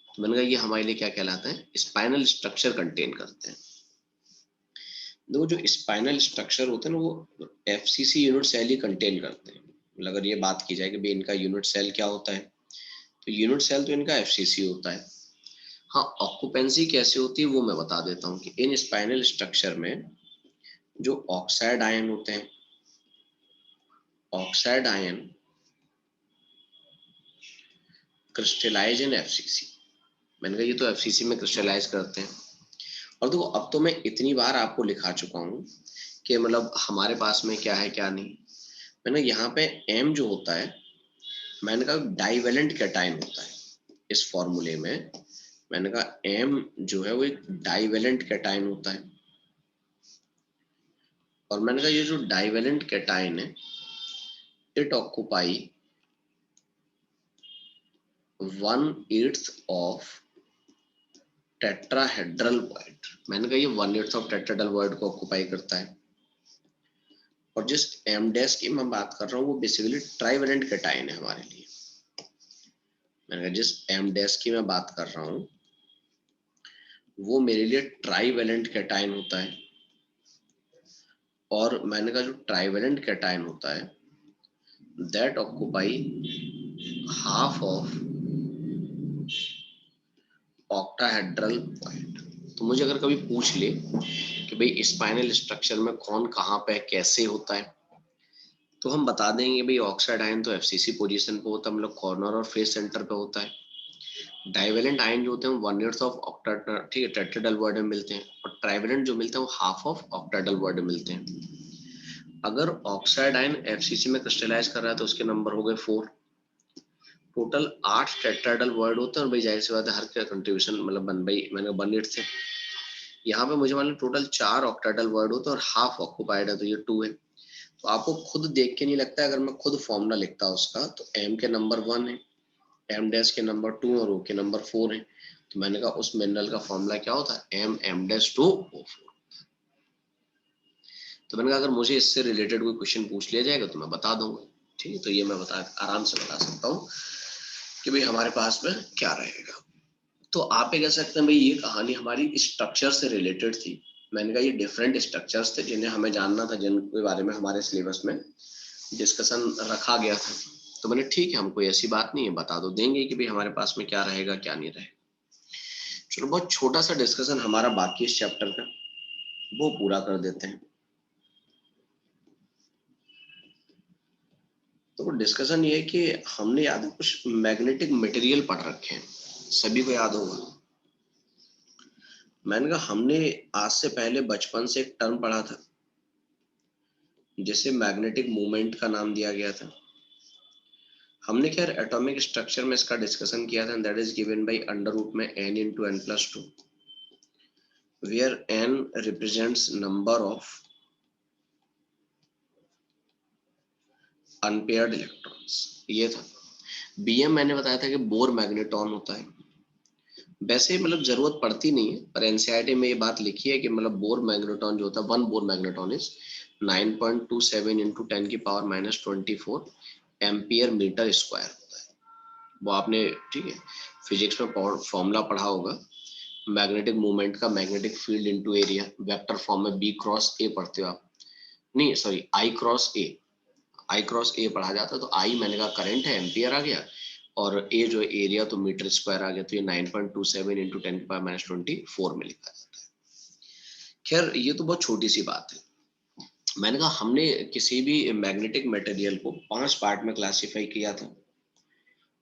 तो मैंने कहा ये हमारे लिए क्या कहलाता है, स्पाइनल स्ट्रक्चर कंटेन करते हैं। देखो जो स्पाइनल स्ट्रक्चर होते हैं ना, वो एफसीसी यूनिट सेल ही कंटेन करते हैं। मतलब अगर ये बात की जाए कि भाई इनका यूनिट सेल क्या होता है, तो यूनिट सेल तो इनका एफसीसी होता है। हाँ, ऑक्यूपेंसी कैसे होती है वो मैं बता देता हूँ कि इन स्पाइनल स्ट्रक्चर में जो ऑक्साइड आयन होते हैं, ऑक्साइड आयन क्रिस्टलाइज इन एफसीसी। मैंने कहा ये तो एफसीसी में क्रिस्टलाइज करते हैं। और देखो अब तो मैं इतनी बार आपको लिखा चुका हूँ कि मतलब हमारे पास में क्या है क्या नहीं। मैंने यहाँ पे M जो होता है, मैंने कहा डाइवेलेंट कैटायन होता है इस फॉर्मूले में। मैंने कहा M जो है वो एक डाइवेलेंट कैटायन होता है, और मैंने कहा ये जो डाइवेलेंट कैटायन है, it occupy 1/8 of tetrahedral void. मैंने कहा ये 1/8 ऑफ टेट्राहेड्रल वॉइड को ऑक्यूपाई करता है। और जिस M डैश की मैं बात कर रहा हूँ, वो बेसिकली ट्राइवेलेंट कैटायन है हमारे लिए। मैंने कहा जिस M डैश की मैं बात कर रहा हूँ, वो मेरे लिए ट्राइवेलेंट कैटायन होता है। और मैंने कहा जो ट्राइवेलेंट कैटायन होता है, that occupy half of octahedral point. तो मुझे अगर कभी पूछ ले कि भाई स्पाइनल स्ट्रक्चर में कौन कहाँ पे कैसे होता है, तो हम बता देंगे भाई ऑक्साइड आयन तो एफसीसी पोजीशन पे होता है, मतलब कॉर्नर और फेस सेंटर पे होता है। डाइवेलेंट आयन जो होते हैं 1/8 ऑफ ऑक्टा, ठीक है, टेट्राहेड्रल वर्ड में मिलते हैं। और ट्राइवेलेंट जो मिलते हैं वो हाफ ऑफ ऑक्टाहेड्रल वर्ड में मिलते हैं। अगर ऑक्साइड आयन एफसीसी में क्रिस्टलाइज कर रहा है तो उसके नंबर हो गए 4। टोटल 8 टेट्राहेड्रल वर्ड होते हैं, और भाई जाहिर सी बात है हर का कंट्रीब्यूशन मतलब 1/, मैंने 1/8 से। यहाँ पे मुझे मालूम टोटल 4 ऑक्टाहेड्रल वर्ड होते हैं और हाफ ऑक्यूपाइड है, तो ये 2 है। तो आपको खुद देख के नहीं लगता है, अगर मैं खुद फॉर्मूला लिखता उसका, तो M के नंबर 1 है, M डैश के नंबर 2 और O के नंबर 4 है। तो मैंने कहा उस मिनरल का फॉर्मूला क्या होता है, M-2O4। तो मैंने कहा अगर मुझे इससे रिलेटेड कोई क्वेश्चन पूछ लिया जाएगा तो मैं बता दूंगा। ठीक है, तो ये मैं बता आराम से बता सकता हूँ कि भाई हमारे पास में क्या रहेगा। तो आप ये कह सकते हैं भाई ये कहानी हमारी स्ट्रक्चर से रिलेटेड थी। मैंने कहा ये डिफरेंट स्ट्रक्चर्स थे जिन्हें हमें जानना था, जिनके बारे में हमारे सिलेबस में डिस्कशन रखा गया था। तो मैंने ठीक है, हमको ऐसी बात नहीं है, बता दो देंगे कि भाई हमारे पास में क्या रहेगा क्या नहीं रहेगा। चलो बहुत छोटा सा डिस्कशन हमारा बाकी इस चैप्टर का, वो पूरा कर देते हैं। तो डिस्कशन ये है कि हमने याद है कुछ मैग्नेटिक मटेरियल पढ़ रखे हैं, सभी को याद होगा। मैंने कहा हमने आज से पहले बचपन से एक टर्म पढ़ा था जिसे मैग्नेटिक मूवमेंट का नाम दिया गया था। हमने क्या एटॉमिक स्ट्रक्चर में इसका डिस्कशन किया था, that is given by under root में n into n+2, where n represents number of unpaired electrons। ये था। Bm मैंने बताया था कि बोर मैग्नेटॉन होता है। वैसे मतलब जरूरत पड़ती नहीं है, पर एनसीईआरटी में ये बात लिखी है कि मतलब बोर मैग्नेटॉन जो होता है, one Bohr magneton is 9.27 into 10⁻24 ampere metre square होता है। वो आपने, ठीक है, फिजिक्स में फॉर्मूला पढ़ा होगा मैग्नेटिक मूवमेंट का, magnetic field into area, vector form में B क्रॉस A पढ़ते हो आप, नहीं सॉरी I क्रॉस A पढ़ा जाता है। तो I मैंने कहा करंट है, एम्पियर आ गया, और A जो एरिया तो मीटर स्क्वायर आ गया, तो ये 9.27 into 10⁻24 में लिखा जाता है। खैर ये तो बहुत छोटी सी बात है। मैंने कहा हमने किसी भी मैग्नेटिक मटेरियल को 5 पार्ट में क्लासिफाई किया था।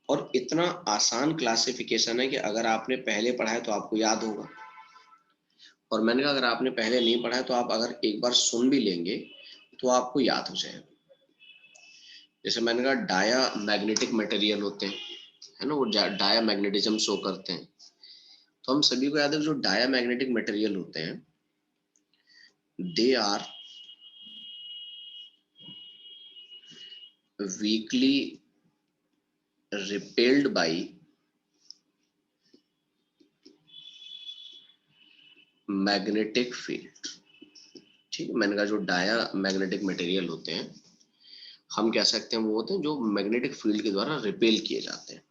और इतना आसान क्लासिफिकेशन है कि अगर आपने पहले पढ़ा है तो आपको याद होगा, और मैंने कहा अगर आपने पहले नहीं पढ़ा है तो आप अगर एक बार सुन भी लेंगे तो आपको याद हो जाएगा। जैसे मैंने कहा डाया मैग्नेटिक मटेरियल होते हैं, है ना, वो डाया मैग्नेटिज्म शो करते हैं। तो हम सभी को याद है जो डाया मैग्नेटिक मटेरियल होते हैं, they are weakly repelled by magnetic field. ठीक है, मैंने कहा जो डाया मैग्नेटिक मटेरियल होते हैं, हम कह सकते हैं वो होते हैं जो मैग्नेटिक फील्ड के द्वारा रिपेल किए जाते हैं।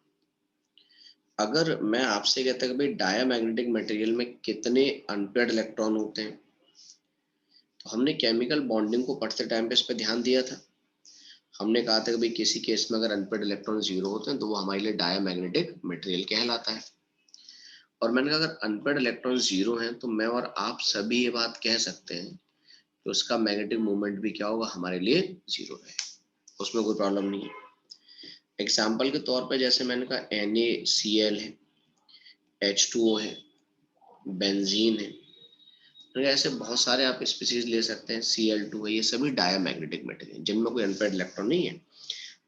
अगर मैं आपसे कहता कि भाई डाया मैग्नेटिक मटेरियल में कितने अनपेयर्ड इलेक्ट्रॉन होते हैं, तो हमने केमिकल बॉन्डिंग को पढ़ते टाइम पे इस पर ध्यान दिया था। हमने कहा था कि भाई किसी केस में अगर अनपेयर्ड इलेक्ट्रॉन 0 होते हैं तो वो हमारे लिए डाया मैग्नेटिक मटेरियल कहलाता है। और मैंने कहा अगर अनपेयर्ड इलेक्ट्रॉन 0 हैं तो मैं और आप सभी ये बात कह सकते हैं कि उसका मैग्नेटिक मूवमेंट भी क्या होगा, हमारे लिए 0 है, उसमें कोई प्रॉब्लम नहीं है। एग्जाम्पल के तौर पर जैसे मैंने कहा NaCl है, H2O है, बेंजीन है, तो ऐसे बहुत सारे आप स्पीसीज ले सकते हैं, Cl2 है, ये सभी डाया मैग्नेटिक मटेरियल जिनमें कोई अनपेयर्ड इलेक्ट्रॉन नहीं है,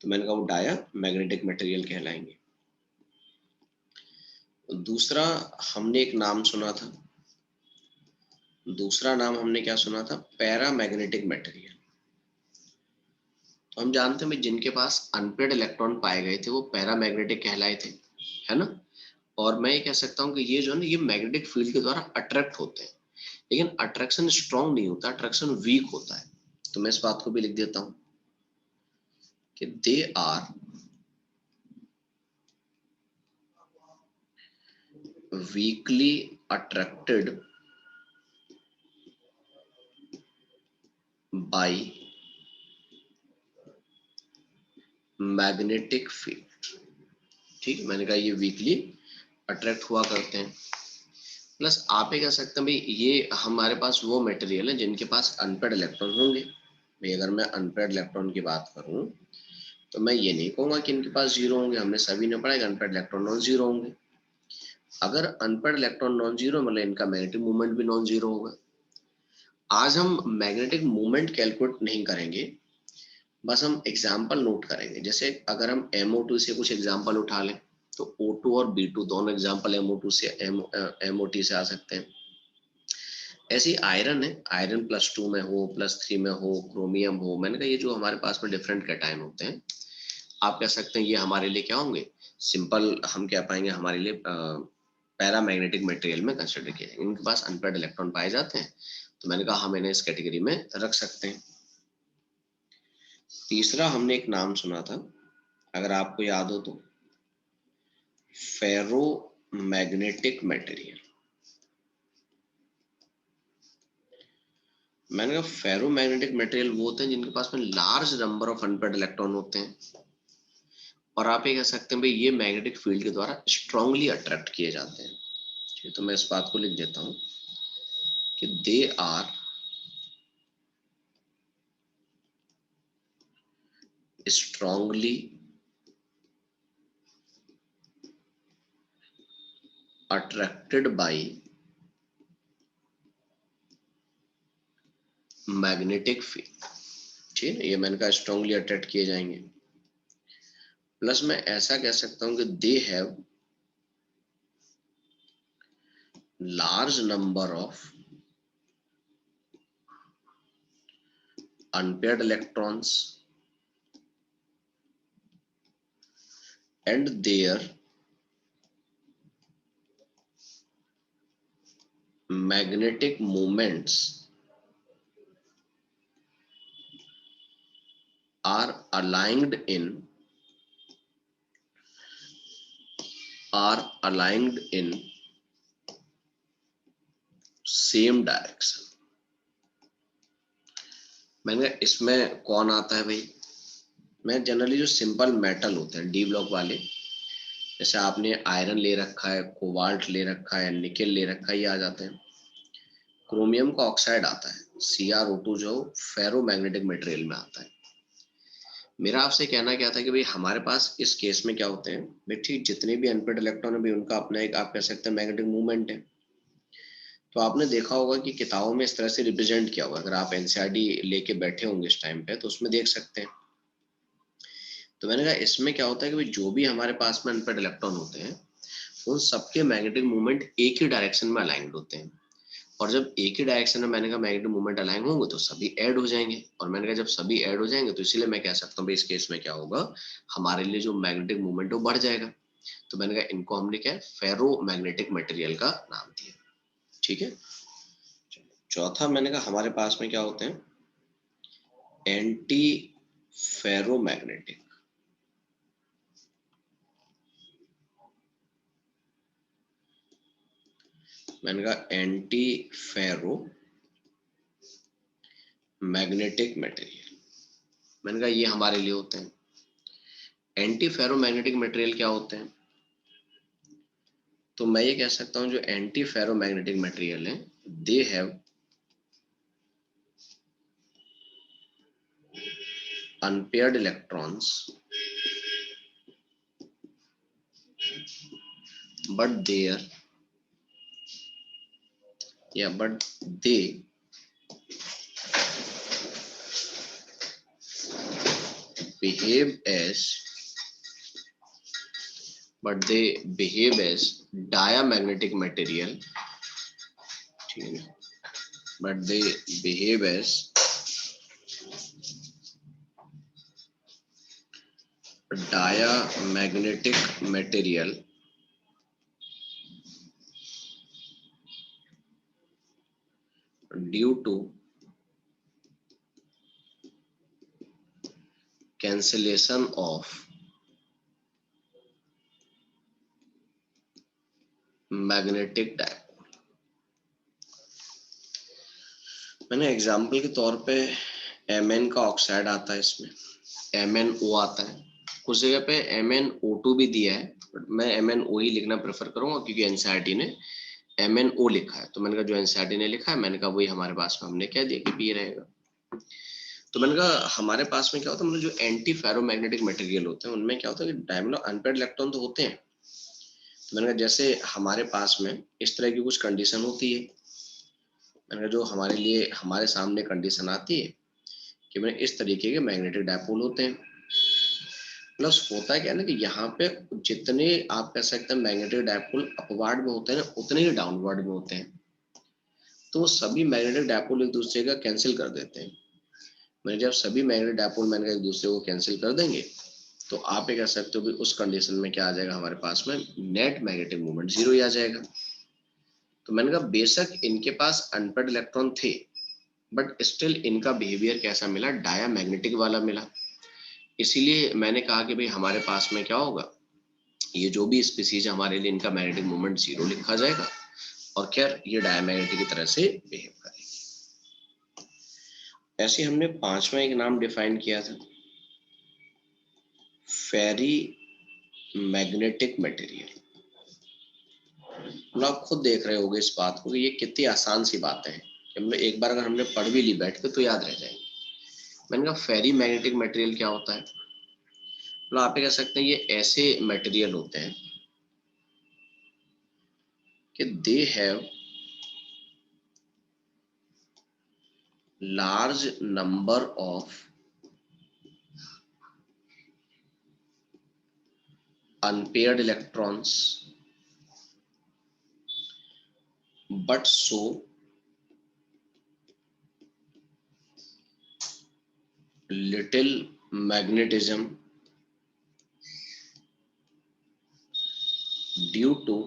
तो मैंने कहा वो डाया मैग्नेटिक मटेरियल कहलाएंगे। दूसरा हमने एक नाम सुना था, दूसरा नाम हमने क्या सुना था, पैरामैग्नेटिक मटेरियल। तो हम जानते हैं जिनके पास अनपेयर्ड इलेक्ट्रॉन पाए गए थे वो पैरामैग्नेटिक कहलाए थे, है ना। और मैं ये कह सकता हूँ कि ये जो है ना ये मैग्नेटिक फील्ड के द्वारा अट्रैक्ट होते हैं, लेकिन अट्रैक्शन स्ट्रॉन्ग नहीं होता, अट्रैक्शन वीक होता है। तो मैं इस बात को भी लिख देता हूँ कि they are weakly attracted by magnetic field. ठीक है, मैंने कहा ये वीकली अट्रैक्ट हुआ करते हैं। प्लस आप ये कह सकते हैं भाई ये हमारे पास वो मटेरियल है जिनके पास अनपेयर्ड इलेक्ट्रॉन होंगे। भाई अगर मैं अनपेयर्ड इलेक्ट्रॉन की बात करूं तो मैं ये नहीं कहूंगा कि इनके पास 0 होंगे, हमने सभी ने पढ़ा है अनपेयर्ड इलेक्ट्रॉन नॉन जीरो होंगे। अगर अनपेयर्ड इलेक्ट्रॉन नॉन जीरो मतलब इनका मैग्नेटिक मूवमेंट भी नॉन जीरो होगा। आज हम मैग्नेटिक मूवमेंट कैलकुलेट नहीं करेंगे, बस हम एग्जाम्पल नोट करेंगे। जैसे अगर हम MO2 से कुछ एग्जाम्पल उठा लें तो O2 और B2 दोनों एग्जाम्पल MO2 से MOT से आ सकते हैं। ऐसी आयरन है, आयरन +2 में हो, +3 में हो, क्रोमियम हो, मैंने कहा ये जो हमारे पास में डिफरेंट कैटायन होते हैं, आप कह सकते हैं ये हमारे लिए क्या होंगे, सिंपल हम कह पाएंगे हमारे लिए पैरामैग्नेटिक मटेरियल में कंसिडर किए जाएंगे। इनके पास अनपेयर्ड इलेक्ट्रॉन पाए जाते हैं, तो मैंने कहा हम इन्हें इस कैटेगरी में रख सकते हैं। तीसरा हमने एक नाम सुना था, अगर आपको याद हो तो, फेरो मैग्नेटिक मटेरियल। मैंने कहा फेरो मैग्नेटिक मटेरियल वो होते हैं जिनके पास में large number of unpaired electron होते हैं, और आप ये कह सकते हैं भाई ये मैग्नेटिक फील्ड के द्वारा स्ट्रांगली अट्रैक्ट किए जाते हैं। तो मैं इस बात को लिख देता हूं कि they are strongly attracted by magnetic field. ठीक है, ये मैंने कहा स्ट्रांगली अट्रैक्ट किए जाएंगे। प्लस मैं ऐसा कह सकता हूं कि they have large number of unpaired electrons and their magnetic moments are aligned in same direction। मैंने इसमें कौन आता है भाई, मैं जनरली जो सिंपल मेटल होते हैं डी ब्लॉक वाले, जैसे आपने आयरन ले रखा है, कोबाल्ट ले रखा है, निकेल ले रखा है, ये आ जाते हैं। क्रोमियम का ऑक्साइड आता है CrO2 जो फेरो मैग्नेटिक मटेरियल में आता है। मेरा आपसे कहना क्या था कि भाई हमारे पास इस केस में क्या होते हैं भाई, ठीक जितने भी अनपेड इलेक्ट्रॉन है भाई उनका अपना एक आप कह सकते हैं मैग्नेटिक मूवमेंट है। तो आपने देखा होगा कि किताबों में इस तरह से रिप्रेजेंट किया होगा, अगर आप एनसीईआरटी लेके बैठे होंगे इस टाइम पे तो उसमें देख सकते हैं। तो मैंने कहा इसमें क्या होता है कि भाई जो भी हमारे पास में अनपेड इलेक्ट्रॉन होते हैं उन सबके मैग्नेटिक मूवमेंट एक ही डायरेक्शन में अलाइंड होते हैं। और जब एक ही डायरेक्शन में मैंने कहा मैग्नेटिक मूवमेंट अलाइन होंगे तो सभी ऐड हो जाएंगे, और मैंने कहा जब सभी ऐड हो जाएंगे तो इसीलिए मैं कह सकता हूँ भाई इस केस में क्या होगा, हमारे लिए जो मैग्नेटिक मूवमेंट है वो बढ़ जाएगा। तो मैंने कहा इनको हमने क्या फेरो मैग्नेटिक मटेरियल का नाम दिया। ठीक है। चौथा मैंने कहा हमारे पास में क्या होते हैं, एंटी फेरोमैग्नेटिक। मैंने कहा एंटी फेरो मैग्नेटिक मटेरियल, मैंने कहा ये हमारे लिए होते हैं। एंटी फेरोमैग्नेटिक मटेरियल क्या होते हैं, तो मैं ये कह सकता हूं जो एंटी फेरोमैग्नेटिक मटेरियल है they have unpaired electrons but their but they behave as diamagnetic material. but they behave as diamagnetic material due to cancellation of magnetic dipole. मैंने एग्जांपल के तौर पे Mn का ऑक्साइड आता है, इसमें MnO आता है, कुछ जगह पे MnO2 भी दिया है, बट मैं MnO ही लिखना प्रेफर करूंगा क्योंकि एनसीईआरटी ने MnO लिखा है। तो मैंने कहा जो एनसीईआरटी ने लिखा है मैंने कहा वही हमारे पास में हमने क्या दिया कि बी रहेगा। तो मैंने कहा हमारे पास में क्या होता है, मतलब जो एंटी फेरोमैग्नेटिक मटेरियल होते हैं उनमें क्या होता है कि डायमंड अनपेयर्ड इलेक्ट्रॉन तो होते हैं। तो मैंने कहा जैसे हमारे पास में इस तरह की कुछ कंडीशन होती है, मैंने कहा जो हमारे लिए हमारे सामने कंडीशन आती है कि मैंने इस तरीके के मैग्नेटिक डायपोल होते हैं। प्लस होता है क्या ना कि यहाँ पे जितने आप कह सकते हैं मैग्नेटिक डायपोल अपवार्ड में होते हैं ना उतने ही डाउनवर्ड में होते हैं। तो सभी मैग्नेटिक डायपोल एक दूसरे का कैंसिल कर देते हैं। मैंने जब सभी मैग्नेटिक डायपोल मैंने एक दूसरे को कैंसिल कर देंगे तो आप ये कह सकते हो कि उस कंडीशन में क्या आ जाएगा हमारे पास में, नेट मैग्नेटिक मूवमेंट जीरो ही आ जाएगा। तो मैंने कहा बेशक इनके पास अनपेयर्ड इलेक्ट्रॉन थे बट स्टिल इनका बिहेवियर कैसा मिला, डायमैग्नेटिक वाला मिला। इसीलिए मैंने कहा कि भाई हमारे पास में क्या होगा, ये जो भी स्पीसीज हमारे लिए इनका मैग्नेटिक मूवमेंट जीरो लिखा जाएगा और खैर ये डायमैग्नेटिक की तरह से बिहेव करेगी। ऐसे हमने पांचवा एक नाम डिफाइन किया था, फेरी मैग्नेटिक मटेरियल। मतलब आप खुद देख रहे होंगे इस बात को कि ये कितनी आसान सी बातें हैं कि हमने एक बार अगर हमने पढ़ भी ली बैठ के तो याद रह जाएंगे। मैंने कहा फेरी मैग्नेटिक मटेरियल क्या होता है, मतलब आप ये कह सकते हैं ये ऐसे मटेरियल होते हैं कि they have large number of unpaired electrons but show little magnetism due to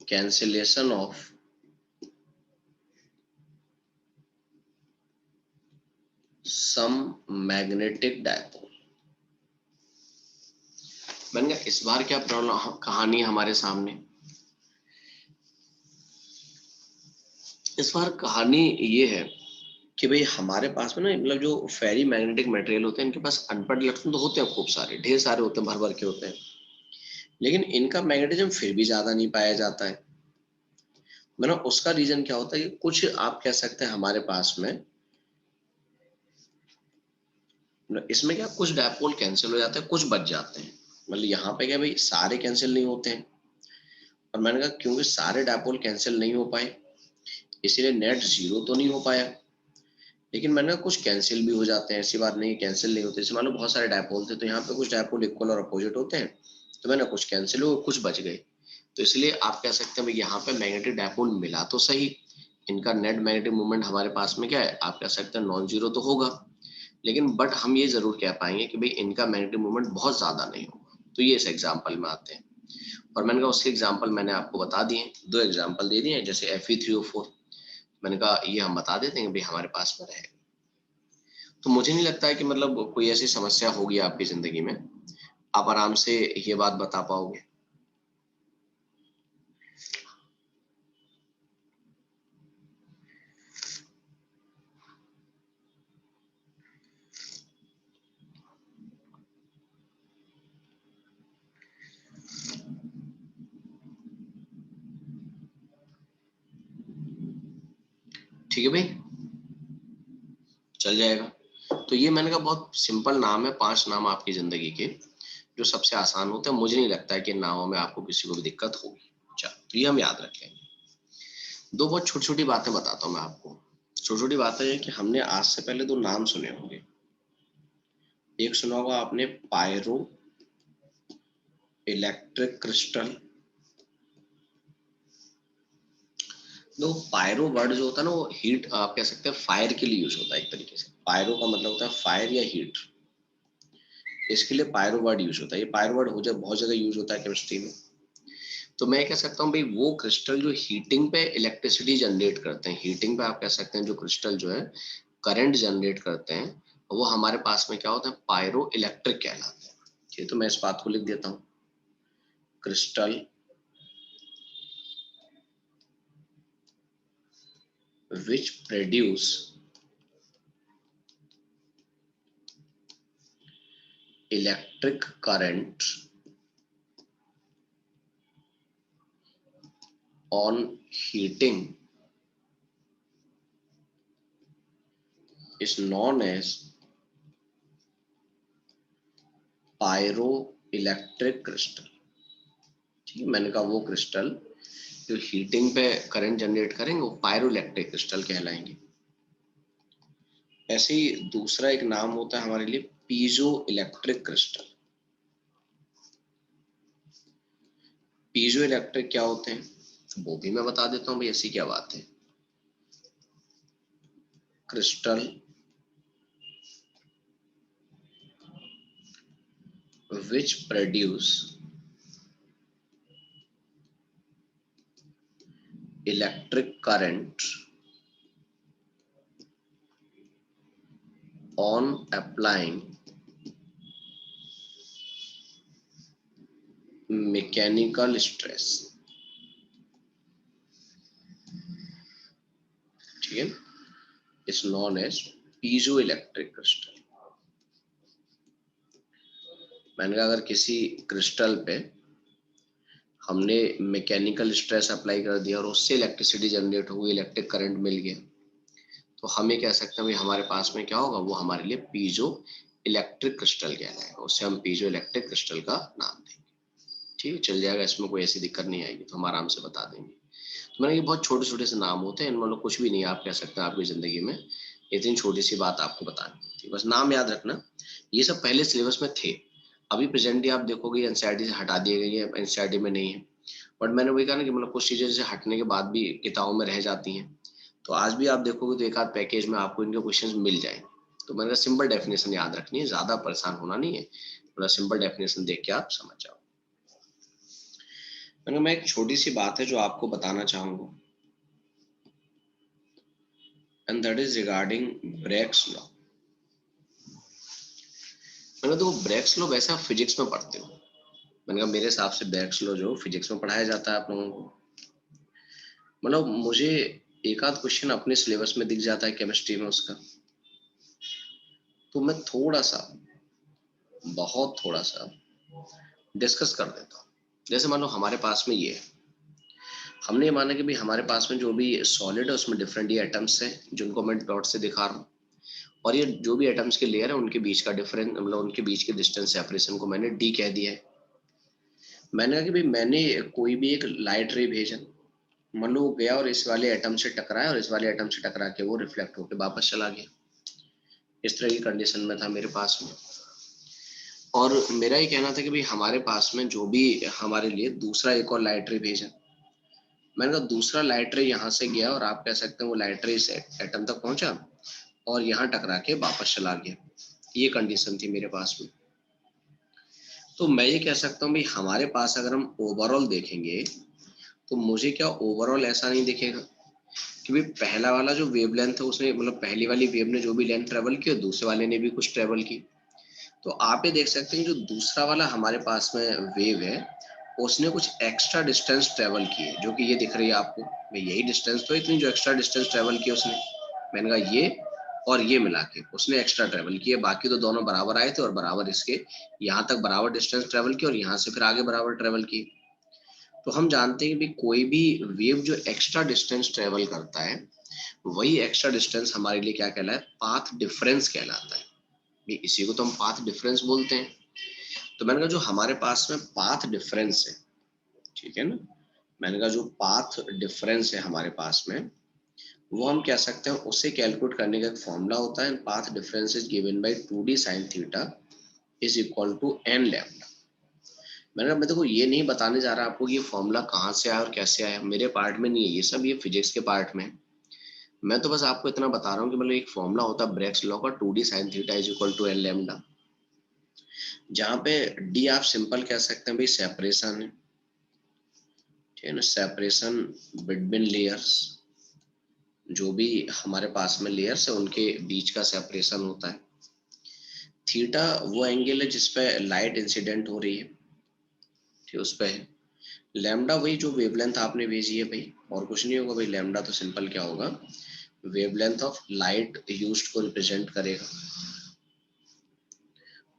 cancellation of some magnetic dipole। मैंने कहा इस बार क्या प्रॉब्लम कहानी हमारे सामने, इस बार कहानी ये है कि भाई हमारे पास में ना मतलब जो फेरी मैग्नेटिक मटेरियल होते हैं इनके पास अनपेयर्ड इलेक्ट्रॉन तो होते हैं, खूब सारे ढेर सारे होते हैं, भर भर के होते हैं, लेकिन इनका मैग्नेटिज्म फिर भी ज्यादा नहीं पाया जाता है। मतलब उसका रीजन क्या होता है कि कुछ आप कह सकते हैं हमारे पास में इसमें क्या कुछ डायपोल कैंसिल हो जाते हैं, कुछ बच जाते हैं। मतलब यहाँ पे क्या भाई सारे कैंसिल नहीं होते हैं, और मैंने कहा क्योंकि सारे डायपोल कैंसिल नहीं हो पाए इसीलिए नेट जीरो तो नहीं हो पाया, लेकिन मैंने कहा कुछ कैंसिल भी हो जाते हैं, ऐसी बात नहीं कैंसिल नहीं होते। जैसे मान लो बहुत सारे डायपोल थे तो यहाँ पे कुछ डायपोल इक्वल और अपोजिट होते हैं, तो मैंने कुछ कैंसिल हुए कुछ बच गए। तो इसलिए आप कह सकते हैं भाई यहाँ पे मैग्नेटिक डायपोल मिला तो सही, इनका नेट मैग्नेटिक मूवमेंट हमारे पास में क्या है, आप कह सकते हैं नॉन जीरो तो होगा, लेकिन बट हम ये जरूर कह पाएंगे कि भाई इनका मैग्नेटिक मूवमेंट बहुत ज्यादा नहीं होगा। तो ये इस एग्जाम्पल में आते हैं, और मैंने कहा उसके एग्जाम्पल मैंने आपको बता दिए, दो एग्जाम्पल दे दिए, जैसे Fe3O4 मैंने कहा ये हम बता देते हैं भाई हमारे पास में रहेगा। तो मुझे नहीं लगता है कि मतलब कोई ऐसी समस्या होगी आपकी जिंदगी में, आप आराम से ये बात बता पाओगे। ठीक है भाई, चल जाएगा। तो ये मैंने कहा बहुत सिंपल नाम है, 5 नाम आपकी जिंदगी के जो सबसे आसान होते हैं। मुझे नहीं लगता है कि नामों में आपको किसी को भी दिक्कत होगी। चलो तो ये हम याद रखेंगे। दो बहुत छोटी छोटी बातें बताता हूँ मैं आपको। छोटी छोटी बातें हैं कि हमने आज से पहले दो नाम सुने होंगे। एक सुना होगा आपने पायरो इलेक्ट्रिक क्रिस्टल। तो पायरो वर्ड जो होता है ना वो हीट आप कह सकते हैं फायर के लिए यूज होता है। एक तरीके से पायरो का मतलब होता है फायर या हीट, इसके लिए पायरो वर्ड यूज होता है। ये पायरो वर्ड हो जाए बहुत जगह यूज होता है केमिस्ट्री में। तो मैं कह सकता हूँ भाई वो क्रिस्टल जो हीटिंग पे इलेक्ट्रिसिटी जनरेट करते हैं, हीटिंग पे आप कह सकते हैं जो क्रिस्टल जो है करंट जनरेट करते हैं, वो हमारे पास में क्या होता है पायरो इलेक्ट्रिक कहलाते हैं। ठीक है, तो मैं इस बात को लिख देता हूँ, crystal which produce electric current on heating is known as pyroelectric crystal। ठीक है, मैंने कहा वो क्रिस्टल जो हीटिंग पे करंट जनरेट करेंगे वो पायरो इलेक्ट्रिक क्रिस्टल कहलाएंगे। ऐसे ही दूसरा एक नाम होता है हमारे लिए piezo electric crystal. Piezo electric क्या होते हैं तो वो भी मैं बता देता हूँ भाई, ऐसी क्या बात है। Crystal which produce electric current on applying mechanical stress। ठीक है, is known as piezoelectric crystal. मैंने कहा अगर किसी क्रिस्टल पे हमने मैकेनिकल स्ट्रेस अप्लाई कर दिया और उससे इलेक्ट्रिसिटी जनरेट हो गई, इलेक्ट्रिक करंट मिल गया, तो हम ये कह सकते हैं भाई हमारे पास में क्या होगा वो हमारे लिए पीजो इलेक्ट्रिक क्रिस्टल कहलाएगा, उससे हम पीजो इलेक्ट्रिक क्रिस्टल का नाम देंगे। ठीक है, चल जाएगा, इसमें कोई ऐसी दिक्कत नहीं आएगी, तो हम आराम से बता देंगे। तो मैंने ये बहुत छोटे छोटे से नाम होते हैं, इनमें मतलब कुछ भी नहीं आप कह सकते हैं आपकी जिंदगी में, इतनी छोटी सी बात आपको बतानी थी, बस नाम याद रखना। ये सब पहले सिलेबस में थे, अभी प्रेजेंटली आप देखोगे एनसीईआरटी से हटा दिए गई है, एनसीईआरटी में नहीं है। बट मैंने वही कहा ना कि मतलब कुछ चीजें जैसे हटने के बाद भी किताबों में रह जाती हैं, तो आज भी आप देखोगे तो एक आध पैकेज में आपको इनके क्वेश्चंस मिल जाएंगे। तो मैंने कहा सिंपल डेफिनेशन याद रखनी है, ज्यादा परेशान होना नहीं है, थोड़ा सिंपल डेफिनेशन देख के आप समझ जाओ। मैं एक छोटी सी बात है जो आपको बताना चाहूंगा, and that is regarding Bragg's law. मैंने तो ब्रेक्स लॉ वैसे आप फिजिक्स में पढ़ते हो, मैंने कहा मेरे हिसाब से ब्रेक्स लॉ जो फिजिक्स में पढ़ाया जाता है आप लोगों को। मतलब मुझे एक आध क्वेश्चन अपने सिलेबस में दिख जाता है केमिस्ट्री में उसका, तो मैं थोड़ा सा बहुत थोड़ा सा डिस्कस कर देता हूँ। जैसे मान लो हमारे पास में ये है, हमने ये माना कि भाई हमारे पास में जो भी सॉलिड है उसमें डिफरेंट ये एटम्स हैं जिनको मैं डॉट से दिखा रहा हूँ, और ये जो भी एटम्स के लेयर है उनके बीच का डिफरेंस, मतलब उनके बीच के डिस्टेंस सेपरेशन को मैंने डी कह दिया है। मैंने कहा कि भाई मैंने कोई भी एक लाइट रे भेजा, मान लो वो गया और इस वाले एटम से टकराया और इस वाले एटम से टकरा के वो रिफ्लेक्ट होकर वापस चला गया। इस तरह की कंडीशन में था मेरे पास में। और मेरा ये कहना था कि भाई हमारे पास में जो भी हमारे लिए दूसरा एक और लाइट रे भेजा, मैंने कहा दूसरा लाइट रे यहाँ से गया और आप कह सकते हैं वो लाइट रे इस एटम तक पहुंचा और यहाँ टकरा के वापस चला गया। ये कंडीशन थी मेरे पास में। तो मैं ये कह सकता हूँ भाई हमारे पास अगर हम ओवरऑल देखेंगे तो मुझे क्या ओवरऑल ऐसा नहीं दिखेगा कि भाई पहला वाला जो वेवलेंथ है उसने, मतलब पहली वाली वेव ने जो भी लेंथ ट्रेवल की और दूसरे वाले ने भी कुछ ट्रेवल की। तो आप ये देख सकते हैं जो दूसरा वाला हमारे पास में वेव है उसने कुछ एक्स्ट्रा डिस्टेंस ट्रेवल की है, जो कि ये दिख रही है आपको। भाई यही डिस्टेंस तो इतनी जो एक्स्ट्रा डिस्टेंस ट्रेवल की उसने, मैंने कहा ये और ये मिला के उसने एक्स्ट्रा ट्रेवल किया, बाकी तो दोनों बराबर आए थे और बराबर इसके यहाँ तक बराबर डिस्टेंस ट्रेवल की और यहाँ से फिर आगे बराबर ट्रेवल की। तो हम जानते हैं कि कोई भी वेव जो एक्स्ट्रा डिस्टेंस ट्रेवल करता है वही एक्स्ट्रा डिस्टेंस हमारे लिए क्या कहलाता है, पाथ डिफरेंस कहलाता है। भी इसी को तो हम पाथ डिफरेंस बोलते हैं। तो मैंने कहा जो हमारे पास में पाथ डिफरेंस है, ठीक है ना, मैंने कहा जो पाथ डिफरेंस है हमारे पास में वो हम कह सकते हैं उसे कैलकुलेट करने का एक फॉर्मूला होता है, path difference is given by 2d sin theta is equal to n lambda. मैंने कहा मैं देखो ये नहीं बताने जा रहा आपको कि ये फॉर्मूला कहाँ से आया और कैसे आया, मेरे पार्ट में नहीं है ये सब, ये फिजिक्स के पार्ट में। मैं तो बस आपको इतना बता रहा हूँ कि मतलब एक फॉर्मूला होता है ब्रेग्स लॉ का 2d sin theta is equal to n lambda, जहाँ पे d आप सिंपल कह सकते हैं भाई सेपरेशन है, ठीक है ना, सेपरेशन बिटवीन लेयर्स, जो भी हमारे पास में लेयर्स है उनके बीच का सेपरेशन होता है। थीटा वो एंगल है जिसपे लाइट इंसिडेंट हो रही है, ठीक उस पे है। लैम्डा वही जो वेवलेंथ आपने भेजी है भाई, और कुछ नहीं होगा भाई, लैम्डा तो सिंपल क्या होगा, वेवलेंथ ऑफ लाइट यूज्ड को रिप्रेजेंट करेगा।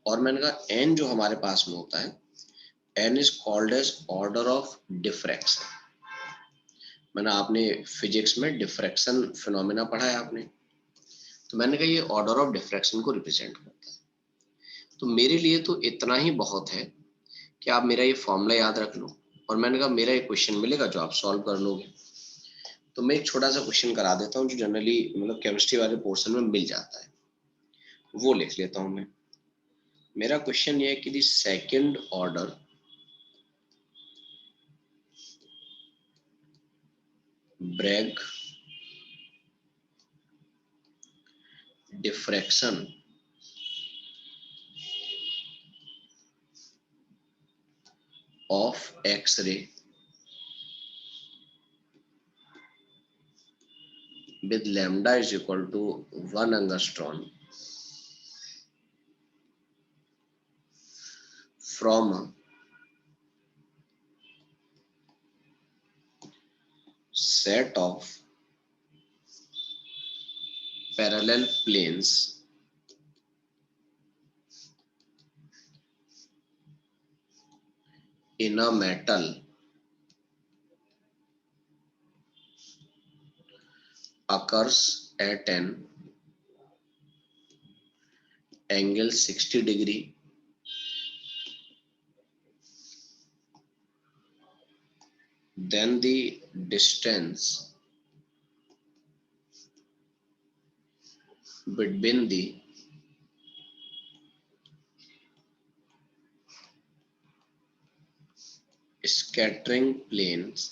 और मैंने कहा एन जो हमारे पास में होता है, n is called as order of diffraction. मैंने आपने फिजिक्स में डिफ्रैक्शन फिनोमेना पढ़ा है आपने, तो मैंने कहा ये ऑर्डर ऑफ डिफ्रैक्शन को रिप्रेजेंट करता है। तो मेरे लिए तो इतना ही बहुत है कि आप मेरा ये फॉर्मूला याद रख लो और मैंने कहा मेरा एक क्वेश्चन मिलेगा जो आप सॉल्व कर लोगे। तो मैं एक छोटा सा क्वेश्चन करा देता हूँ जो जनरली मतलब केमिस्ट्री वाले पोर्शन में मिल जाता है, वो लिख लेता हूँ मैं। मेरा क्वेश्चन ये है कि the second order Bragg diffraction of X-ray with lambda is equal to 1 angstrom from a set of parallel planes in a metal occurs at an angle 60 degree then the distance between the scattering planes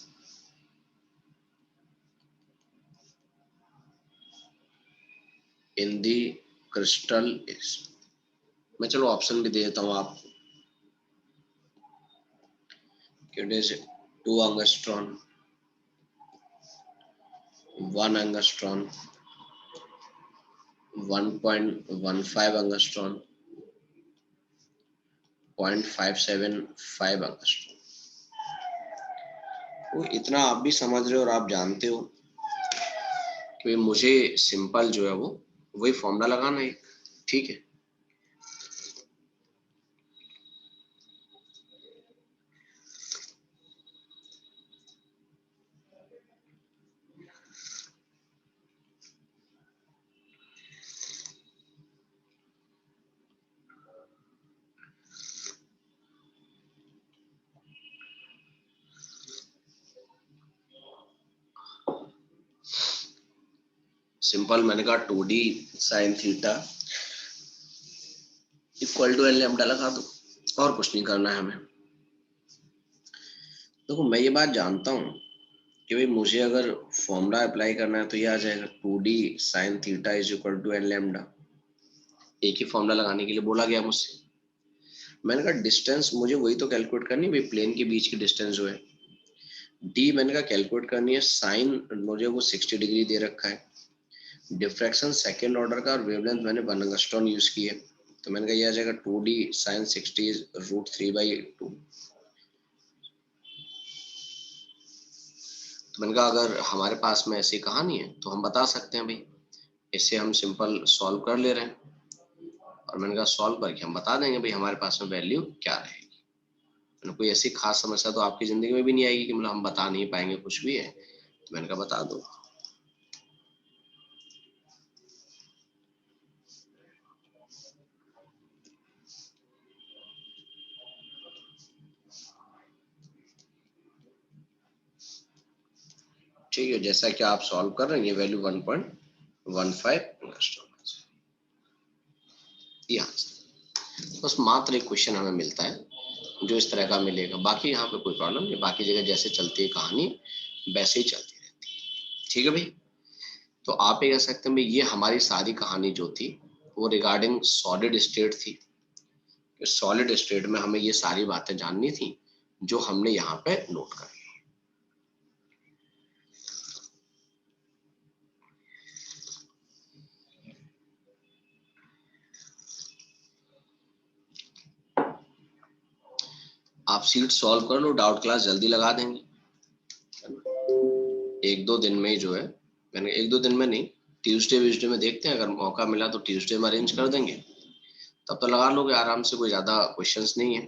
in the crystal is, मैं चलो option भी दे देता हूँ आपको, it is 2 angstrom, 1 angstrom, 1.15 angstrom, 0.575 angstrom। वो इतना आप भी समझ रहे हो और आप जानते हो कि मुझे सिंपल जो है वो वही फॉर्मूला लगाना है, ठीक है। सिंपल मैंने कहा 2d sine theta equal to L lambda लगा दो, और कुछ नहीं करना है हमें। देखो मैं ये बात जानता हूँ कि भाई मुझे अगर फॉर्मूला अप्लाई करना है तो ये आ जाएगा 2d sine theta is equal to L lambda. एक ही फॉर्मूला लगाने के लिए बोला गया मुझसे। मैंने कहा डिस्टेंस मुझे वही तो कैलकुलेट करनी है भाई, प्लेन के बीच की डिस्टेंस जो है। डी मैंने कहा कैलकुलेट करनी है, साइन मुझे वो 60 डिग्री दे रखा है, डिफ्रैक्शन सेकेंड ऑर्डर का, और वेवलेंथ मैंने 1 एंगस्ट्रॉन यूज की है। तो मैंने कहा ये आ जाएगा 2d साइन 60 √3/2। तो मैंने कहा अगर हमारे पास में ऐसी कहानी है तो हम बता सकते हैं भाई, इससे हम सिंपल सॉल्व कर ले रहे हैं, और मैंने कहा सॉल्व करके हम बता देंगे भाई हमारे पास में वैल्यू क्या रहेगी। कोई ऐसी खास समस्या तो आपकी जिंदगी में भी नहीं आएगी कि मतलब हम बता नहीं पाएंगे कुछ भी है, तो मैंने कहा बता दो। ठीक है, जैसा कि आप सॉल्व कर रहे हैं ये वैल्यू 1.15 एंगस्ट्रॉम। यहाँ से बस मात्र एक क्वेश्चन हमें मिलता है जो इस तरह का मिलेगा, बाकी यहाँ पे कोई प्रॉब्लम नहीं, बाकी जगह जैसे चलती है कहानी वैसे ही चलती रहती है। ठीक है भाई, तो आप ये कह सकते हैं भाई ये हमारी सारी कहानी जो थी वो रिगार्डिंग सॉलिड स्टेट थी। सॉलिड स्टेट में हमें ये सारी बातें जाननी थी जो हमने यहाँ पे नोट कर ली। आप सीट सॉल्व कर लो, डाउट क्लास जल्दी लगा देंगे। एक दो दिन में जो है, मैंने एक दो दिन में नहीं, ट्यूसडे व्यूसडे में देखते हैं, अगर मौका मिला तो ट्यूसडे में अरेंज कर देंगे, तब तो लगा लोगे आराम से, कोई ज्यादा क्वेश्चंस नहीं है।